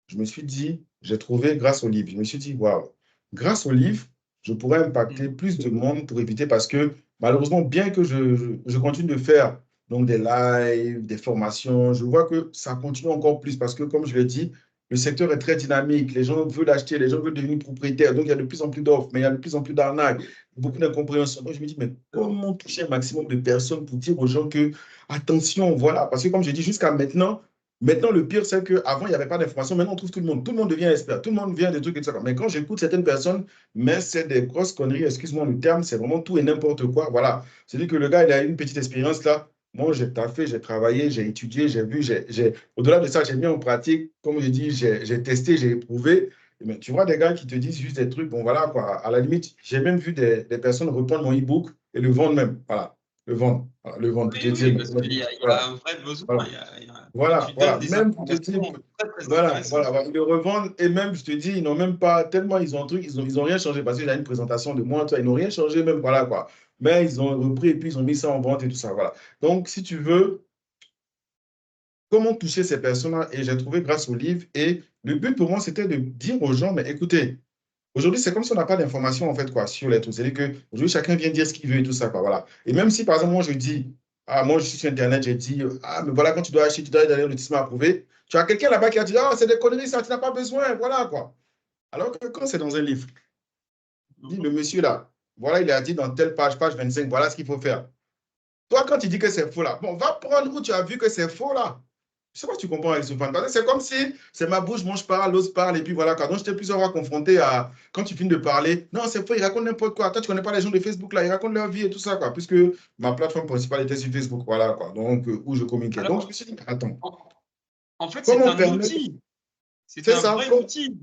Je me suis dit, j'ai trouvé grâce au livre. Je me suis dit, waouh, grâce au livre, je pourrais impacter plus de monde pour éviter parce que malheureusement, bien que je continue de faire donc des lives, des formations, je vois que ça continue encore plus parce que, comme je l'ai dit, le secteur est très dynamique. Les gens veulent acheter, les gens veulent devenir propriétaires. Donc, il y a de plus en plus d'offres, mais il y a de plus en plus d'arnaques, beaucoup d'incompréhension. Donc, je me dis, mais comment toucher un maximum de personnes pour dire aux gens que, attention, voilà. Parce que, comme je dis, jusqu'à maintenant, maintenant, le pire, c'est qu'avant, il n'y avait pas d'information. Maintenant, on trouve tout le monde. Tout le monde devient expert. Tout le monde vient des trucs et tout ça. Mais quand j'écoute certaines personnes, mais c'est des grosses conneries, excuse-moi le terme, c'est vraiment tout et n'importe quoi. Voilà. C'est-à-dire que le gars, il a une petite expérience là. Moi, j'ai taffé, j'ai travaillé, j'ai étudié, j'ai vu, au-delà de ça, j'ai mis en pratique. Comme je dis, j'ai testé, j'ai éprouvé. Mais tu vois des gars qui te disent juste des trucs, bon, voilà, quoi. À la limite, j'ai même vu des personnes reprendre mon e-book et le vendre même. Voilà. Le vendre. Voilà, le vendre pour te Oui, oui, dire. parce qu'il y Voilà. a un vrai besoin. Voilà. Tu Voilà, donnes voilà. des Même pour te dire, informations très, très voilà, intéressantes. voilà, voilà. Ils le revendent et même, je te dis, ils n'ont même pas, tellement ils ont un truc, ils ont rien changé parce qu'il y a une présentation de moi, toi, ils n'ont rien changé même, voilà quoi. Mais ils ont repris et puis ils ont mis ça en vente et tout ça, voilà. Donc, si tu veux, comment toucher ces personnes-là? Et j'ai trouvé grâce au livre et le but pour moi, c'était de dire aux gens, mais écoutez, aujourd'hui, c'est comme si on n'a pas d'informations en fait, quoi, sur les trucs. C'est-à-dire qu'aujourd'hui, chacun vient dire ce qu'il veut et tout ça, quoi, voilà. Et même si, par exemple, moi, je dis, ah, moi, je suis sur Internet, j'ai dit, ah, mais voilà, quand tu dois acheter, tu dois aller dans les notissements approuvés. Tu as quelqu'un là-bas qui a dit, ah, c'est des conneries, ça, tu n'as pas besoin, voilà, quoi. Alors que quand c'est dans un livre, dit le monsieur là, voilà, il a dit dans telle page, page 25, voilà ce qu'il faut faire. Toi, quand tu dis que c'est faux là, bon, va prendre où tu as vu que c'est faux là. Je ne sais pas si tu comprends avec ce fan. C'est comme si c'est ma bouche, moi je parle, l'autre parle, et puis voilà. Quand j'étais plusieurs fois confronté à, quand tu finis de parler, non, c'est faux, ils racontent n'importe quoi. Toi, tu ne connais pas les gens de Facebook là, ils racontent leur vie et tout ça, quoi. Puisque ma plateforme principale était sur Facebook, voilà, quoi. Donc, où je communiquais. Donc, je me Alors, suis dit, attends, en fait, c'est comment un permettre. outil. C'est C'est un ça, vrai outil.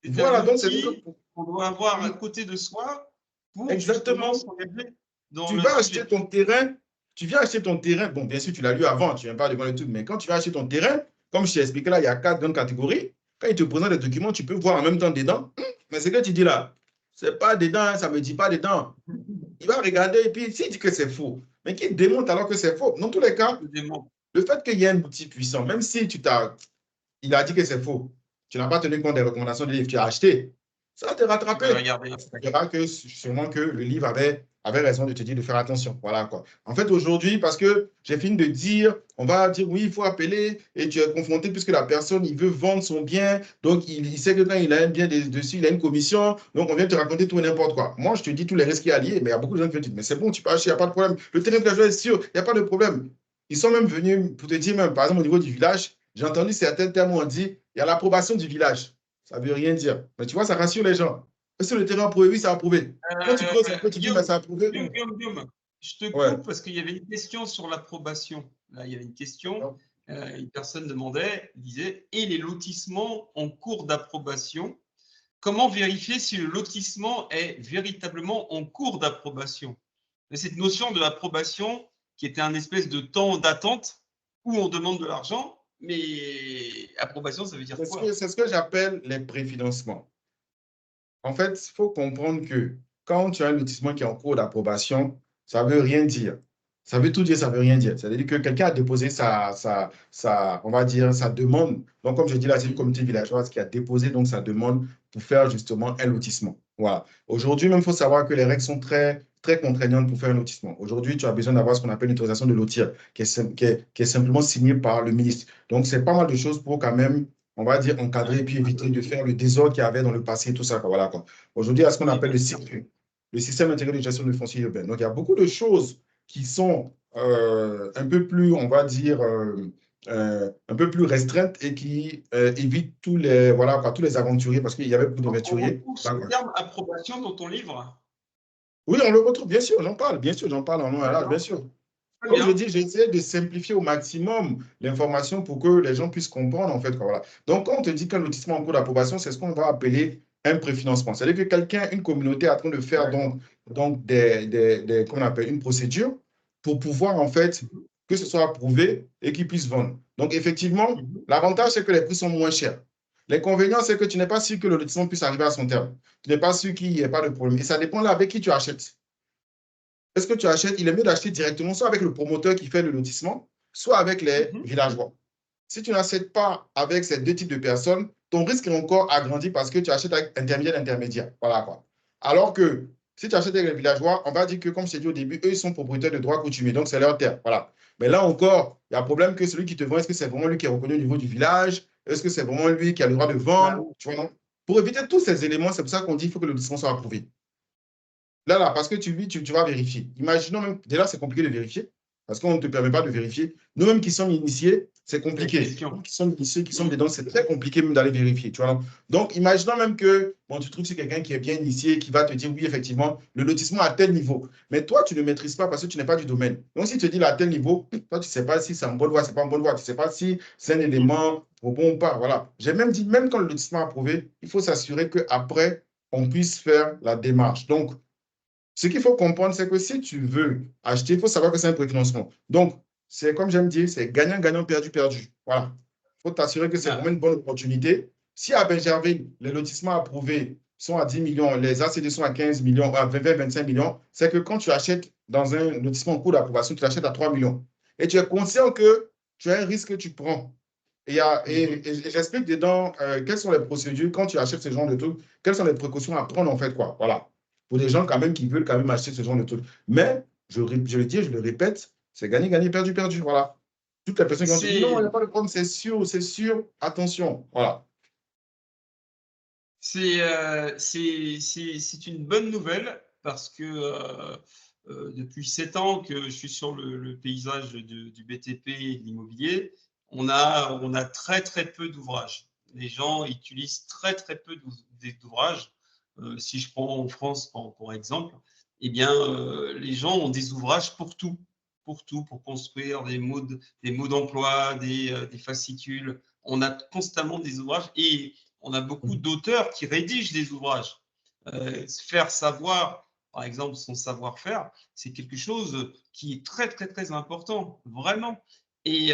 C'est un voilà, donc c'est outil qu'on doit avoir à côté de soi pour justement exactement. s'engager dans Tu le vas acheter sujet. ton terrain, tu viens acheter ton terrain. Bon, bien sûr, tu l'as lu avant, tu ne viens pas devant le truc, mais quand tu vas acheter ton terrain, comme je t'ai expliqué là, il y a 4 grandes catégories. Quand il te présente des documents, tu peux voir en même temps dedans. Mais ce que tu dis là, c'est pas dedans, hein, ça ne me dit pas dedans. Il va regarder et puis s'il dit que c'est faux, mais qu'il démonte alors que c'est faux. Dans tous les cas, le fait qu'il y ait un outil puissant, même si il a dit que c'est faux, tu n'as pas tenu compte des recommandations du livre, tu as acheté, ça va te Tu vas le rattraper. regarder. Tu verras que sûrement que le livre avait raison de te dire de faire attention. Voilà quoi. En fait, aujourd'hui, parce que j'ai fini de dire, on va dire oui, il faut appeler et tu es confronté puisque la personne, il veut vendre son bien. Donc, il sait que quand il a un bien dessus, il a une commission. Donc, on vient te raconter tout et n'importe quoi. Moi, je te dis tous les risques qu'il y a liés, mais il y a beaucoup de gens qui me disent, mais c'est bon, tu peux acheter, il n'y a pas de problème. Le terrain de la joie est sûr, il n'y a pas de problème. Ils sont même venus pour te dire, même, par exemple, au niveau du village, j'ai entendu certains termes où on dit, il y a l'approbation du village. Ça ne veut rien dire. Mais tu vois, ça rassure les gens. Est-ce que le terrain approuvé? Oui, c'est approuvé. Quand tu creuses un peu, tu dis, mais Guillaume, c'est approuvé. Guillaume, je te Ouais. coupe parce qu'il y avait une question sur l'approbation. Là, il y avait une question. Une personne demandait, disait, et les lotissements en cours d'approbation, comment vérifier si le lotissement est véritablement en cours d'approbation? Cette notion de approbation qui était un espèce de temps d'attente où on demande de l'argent, mais approbation, ça veut dire quoi? C'est ce que j'appelle les préfinancements. En fait, il faut comprendre que quand tu as un lotissement qui est en cours d'approbation, ça ne veut rien dire. Ça veut tout dire, ça ne veut rien dire. C'est-à-dire que quelqu'un a déposé on va dire, sa demande. Donc, comme je dis là, c'est une communauté villageoise qui a déposé donc sa demande pour faire justement un lotissement. Voilà. Aujourd'hui, même, il faut savoir que les règles sont très, très contraignantes pour faire un lotissement. Aujourd'hui, tu as besoin d'avoir ce qu'on appelle une autorisation de lotir, qui est simplement signée par le ministre. Donc, c'est pas mal de choses pour quand même on va dire, encadrer et puis éviter de faire le désordre qu'il y avait dans le passé, tout ça. Quoi. Voilà, quoi. Aujourd'hui, il y a ce qu'on Oui, appelle bien sûr. le système intégré de gestion de foncier urbain. Donc, il y a beaucoup de choses qui sont un peu plus, on va dire, un peu plus restreintes et qui évitent voilà, quoi, tous les aventuriers, parce qu'il y avait beaucoup On d'aventuriers. retrouve ce terme approbation dans ton livre. Oui, on le retrouve, bien sûr, j'en parle en long et en large, bien D'accord. sûr. Très Comme je bien. dis, j'essaie de simplifier au maximum l'information pour que les gens puissent comprendre, en fait. Quoi, voilà. Donc, quand on te dit qu'un lotissement en cours d'approbation, c'est ce qu'on va appeler un préfinancement. C'est-à-dire que quelqu'un, une communauté est en train de faire donc comment on appelle, une procédure pour pouvoir, en fait, que ce soit approuvé et qu'ils puissent vendre. Donc, effectivement, Mhm. l'avantage, c'est que les prix sont moins chers. L'inconvénient, c'est que tu n'es pas sûr que le lotissement puisse arriver à son terme. Tu n'es pas sûr qu'il n'y ait pas de problème. Et ça dépend là avec qui tu achètes. Est-ce que tu achètes? Il est mieux d'acheter directement, soit avec le promoteur qui fait le lotissement, soit avec les Mhm. villageois. Si tu n'achètes pas avec ces deux types de personnes, ton risque est encore agrandi parce que tu achètes avec intermédiaire. Voilà quoi. Alors que si tu achètes avec les villageois, on va dire que, comme je t'ai dit au début, eux, ils sont propriétaires de droits coutumiers, donc c'est leur terre. Voilà. Mais là encore, il y a un problème que celui qui te vend, est-ce que c'est vraiment lui qui est reconnu au niveau du village? Est-ce que c'est vraiment lui qui a le droit de Bah vendre? oui. Tu vois, non? Pour éviter tous ces éléments, c'est pour ça qu'on dit qu'il faut que le lotissement soit approuvé. Là, parce que tu vas vérifier. Imaginons même, déjà, c'est compliqué de vérifier, parce qu'on ne te permet pas de vérifier. Nous-mêmes qui sommes initiés, c'est C'est la compliqué. question. Nous qui sommes initiés, qui sommes Mhm. dedans, c'est très compliqué même d'aller vérifier. Tu vois, non. Donc, imaginons même que bon, tu trouves que c'est quelqu'un qui est bien initié, qui va te dire, oui, effectivement, le lotissement à tel niveau. Mais toi, tu ne maîtrises pas parce que tu n'es pas du domaine. Donc, si tu te dis là, à tel niveau, toi, tu ne sais pas si c'est en bonne voie, c'est pas en bonne voie. Tu ne sais pas si c'est un élément au bon ou pas. Voilà. J'ai même dit, même quand le lotissement est approuvé, il faut s'assurer qu'après, on puisse faire la démarche. Donc, ce qu'il faut comprendre, c'est que si tu veux acheter, il faut savoir que c'est un préfinancement. Donc, c'est comme j'aime dire, c'est gagnant-gagnant, perdu-perdu. Voilà. Il faut t'assurer que c'est vraiment Ah. une bonne opportunité. Si à Benjerville, les lotissements approuvés sont à 10 millions, les ACD sont à 15 millions, à 20, 25 millions, c'est que quand tu achètes dans un lotissement en cours d'approbation, tu l'achètes à 3 millions. Et tu es conscient que tu as un risque que tu prends. Mhm. Et j'explique dedans quelles sont les procédures quand tu achètes ce genre de trucs, quelles sont les précautions à prendre en fait, quoi. Voilà pour des gens quand même qui veulent quand même acheter ce genre de truc. Mais, je le dis, je le répète, c'est gagner, gagner, perdu, perdu. Voilà. Toutes les personnes qui vont te dire, non, il n'y C'est a pas de problème, c'est sûr, attention. Voilà. c'est une bonne nouvelle parce que depuis 7 ans que je suis sur le paysage du BTP et de l'immobilier, on a très très peu d'ouvrages. Les gens utilisent très très peu d'ouvrages. Si je prends en France pour exemple, eh bien les gens ont des ouvrages pour tout, pour construire des modes d'emploi, des fascicules. On a constamment des ouvrages et on a beaucoup d'auteurs qui rédigent des ouvrages. Faire savoir, par exemple, son savoir-faire, c'est quelque chose qui est très, très, très important, vraiment. Et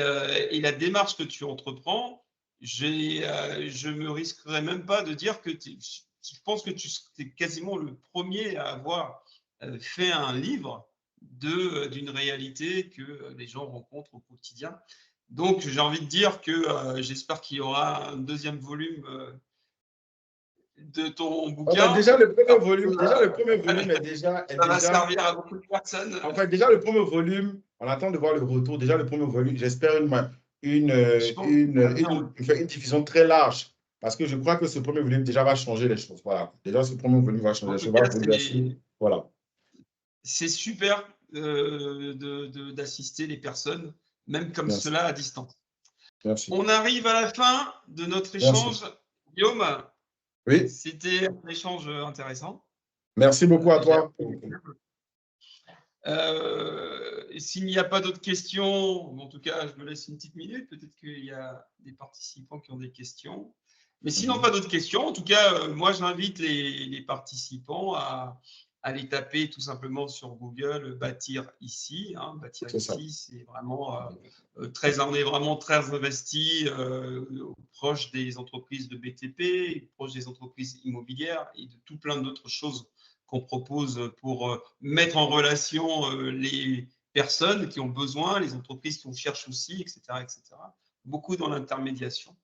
la démarche que tu entreprends, je me risquerais même pas de dire que je pense que tu es quasiment le premier à avoir fait un livre d'une réalité que les gens rencontrent au quotidien. Donc, j'ai envie de dire que j'espère qu'il y aura un deuxième volume de ton Oh, ben, bouquin. déjà le premier volume est Ça va déjà, servir à beaucoup de personnes. en fait, déjà le premier volume, on attend de voir le retour. Déjà le premier volume, j'espère Je pense que ça va bien, ouais. une diffusion très large. Parce que je crois que ce premier volume déjà va changer les choses. Voilà. Déjà, ce premier volume va changer En les tout choses, va cas, bouleverser. Voilà. c'est super d'assister les personnes, même comme Merci. cela à distance. Merci. On arrive à la fin de notre Merci. échange. Guillaume, Oui, C'était un échange intéressant. merci beaucoup à toi. S'il n'y a pas d'autres questions, en tout cas, je me laisse une petite minute. Peut-être qu'il y a des participants qui ont des questions. Mais sinon, pas d'autres questions. En tout cas, moi, j'invite les participants à aller taper tout simplement sur Google bâtir ici. Hein. Bâtir C'est ça. ici, c'est vraiment on est vraiment très investi, proche des entreprises de BTP, proche des entreprises immobilières et de tout plein d'autres choses qu'on propose pour mettre en relation les personnes qui ont besoin, les entreprises qui en cherchent aussi, etc., etc. Beaucoup dans l'intermédiation.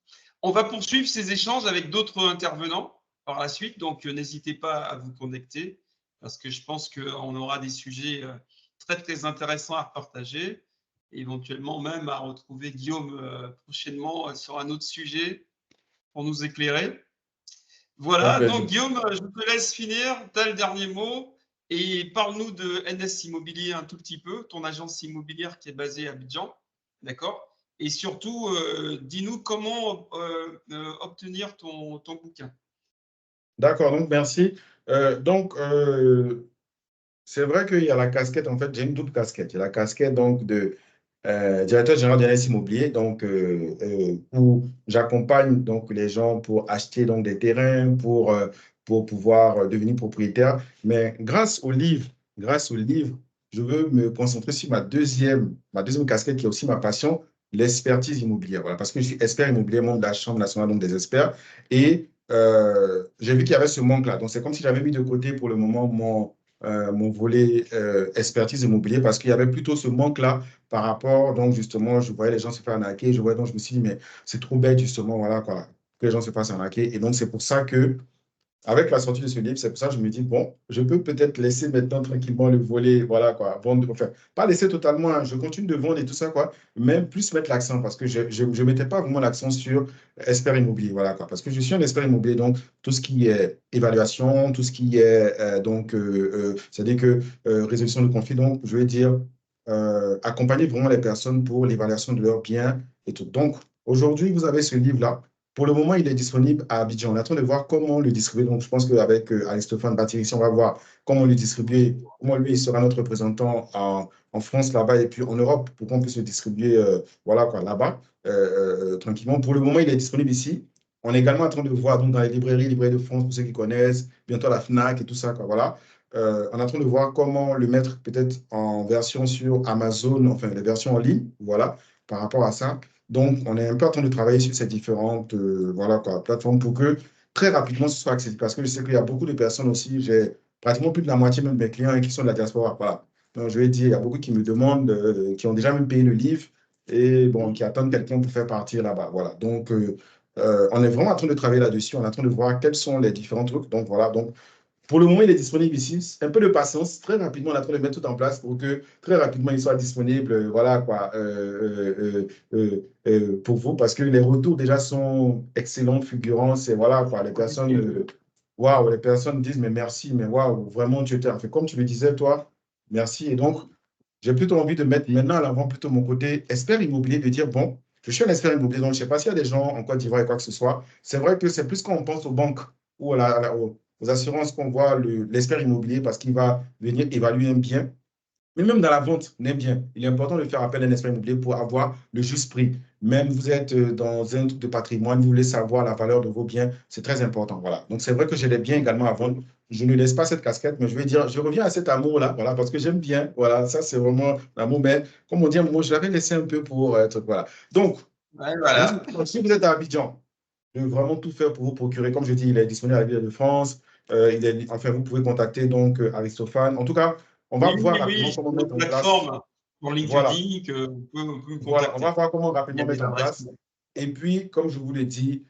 On va poursuivre ces échanges avec d'autres intervenants par la suite, donc n'hésitez pas à vous connecter parce que je pense qu'on aura des sujets très, très intéressants à partager, éventuellement même à retrouver Guillaume prochainement sur un autre sujet pour nous éclairer. Un Voilà, plaisir. donc Guillaume, je te laisse finir, tu as le dernier mot et parle-nous de NS Immobilier un tout petit peu, ton agence immobilière qui est basée à Abidjan, d'accord? Et surtout, dis-nous comment obtenir ton bouquin. D'accord, donc merci. Donc, c'est vrai qu'il y a la casquette, en fait, j'ai une double casquette. Il y a la casquette donc de directeur général de l'AS Immobilier, donc où j'accompagne donc les gens pour acheter donc des terrains, pour pouvoir devenir propriétaire. Mais grâce au livre, je veux me concentrer sur ma deuxième casquette qui est aussi ma passion, l'expertise immobilière. Voilà, parce que je suis expert immobilier, membre de la Chambre nationale donc des experts. Et j'ai vu qu'il y avait ce manque-là. Donc, c'est comme si j'avais mis de côté pour le moment mon volet expertise immobilier parce qu'il y avait plutôt ce manque-là par rapport, donc justement, je voyais les gens se faire arnaquer, donc je me suis dit, mais c'est trop bête justement, voilà quoi, que les gens se fassent arnaquer. Et donc, c'est pour ça que avec la sortie de ce livre, c'est pour ça que je me dis, bon, je peux peut-être laisser maintenant tranquillement le volet, voilà quoi, vendre, enfin, pas laisser totalement, hein, je continue de vendre et tout ça, quoi, mais plus mettre l'accent parce que je mettais pas vraiment l'accent sur expert immobilier, voilà quoi, parce que je suis un expert immobilier, donc tout ce qui est évaluation, tout ce qui est, c'est-à-dire que résolution de conflits, donc je vais dire, accompagner vraiment les personnes pour l'évaluation de leurs biens et tout. Donc, aujourd'hui, vous avez ce livre-là. Pour le moment, il est disponible à Abidjan. On est en train de voir comment le distribuer. Donc, je pense qu'avec Aristophane Batirissi, on va voir comment le distribuer, comment lui, il sera notre représentant en France là-bas et puis en Europe pour qu'on puisse le distribuer voilà, quoi, là-bas tranquillement. Pour le moment, il est disponible ici. On est également en train de voir donc, dans les librairies de France, pour ceux qui connaissent, bientôt la FNAC et tout ça. Quoi, voilà. On est en train de voir comment le mettre peut-être en version sur Amazon, enfin les versions en ligne, voilà, par rapport à ça. Donc, on est un peu en train de travailler sur ces différentes voilà, quoi, plateformes pour que très rapidement ce soit accessible. Parce que je sais qu'il y a beaucoup de personnes aussi, j'ai pratiquement plus de la moitié même de mes clients qui sont de la diaspora. Voilà. Donc, je vais dire, il y a beaucoup qui me demandent, qui ont déjà même payé le livre et bon, qui attendent quelqu'un pour faire partir là-bas. Voilà. Donc, on est vraiment en train de travailler là-dessus. On est en train de voir quels sont les différents trucs. Donc, voilà. Donc, pour le moment, il est disponible ici. Un peu de patience. Très rapidement, on est en train de mettre tout en place pour que très rapidement, il soit disponible voilà, quoi, pour vous. Parce que les retours déjà sont excellents, fulgurants. C'est voilà, quoi, les personnes, waouh, les personnes disent, mais merci, mais waouh, vraiment, tu étais. Enfin, comme tu le disais, toi, merci. Et donc, j'ai plutôt envie de mettre maintenant à l'avant plutôt mon côté expert immobilier, de dire, bon, je suis un expert immobilier, donc je ne sais pas s'il y a des gens en Côte d'Ivoire et quoi que ce soit. C'est vrai que c'est plus quand on pense aux banques ou aux assurances qu'on voit l'expert immobilier parce qu'il va venir évaluer un bien. Mais même dans la vente d'un bien, il est important de faire appel à un expert immobilier pour avoir le juste prix. Même vous êtes dans un truc de patrimoine, vous voulez savoir la valeur de vos biens, c'est très important. Voilà. Donc, c'est vrai que j'ai des biens également à vendre. Je ne laisse pas cette casquette, mais je vais dire, je reviens à cet amour-là, voilà, parce que j'aime bien. Voilà, ça, c'est vraiment l'amour. Mais comme on dit, moi, je l'avais laissé un peu pour être. Voilà. Donc, Ouais, vous, voilà. si vous êtes à Abidjan, je vais vraiment tout faire pour vous procurer. Comme je dis, il est disponible à la Ville de France. Enfin, vous pouvez contacter donc Aristophane. En tout cas, on va Oui, voir oui, rapidement oui, comment sur mettre notre en place. plateforme, sur Voilà, LinkedIn, que on peut me voilà, on va contacter. voir comment Il y rapidement a des mettre en adresses. place. Et puis, comme je vous l'ai dit,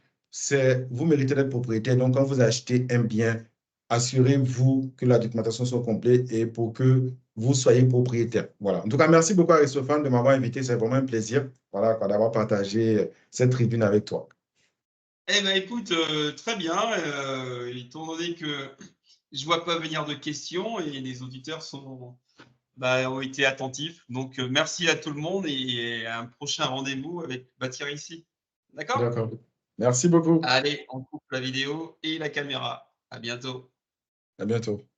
vous méritez d'être propriétaire. Donc, quand vous achetez un bien, assurez-vous que la documentation soit complète et pour que vous soyez propriétaire. Voilà. En tout cas, merci beaucoup Aristophane de m'avoir invité. C'est vraiment un plaisir voilà, d'avoir partagé cette tribune avec toi. Eh ben, écoute, très bien. Étant donné que je vois pas venir de questions et les auditeurs ont été attentifs. Donc, merci à tout le monde et à un prochain rendez-vous avec Bâtir ici. D'accord? D'accord. Merci beaucoup. Allez, on coupe la vidéo et la caméra. À bientôt. À bientôt.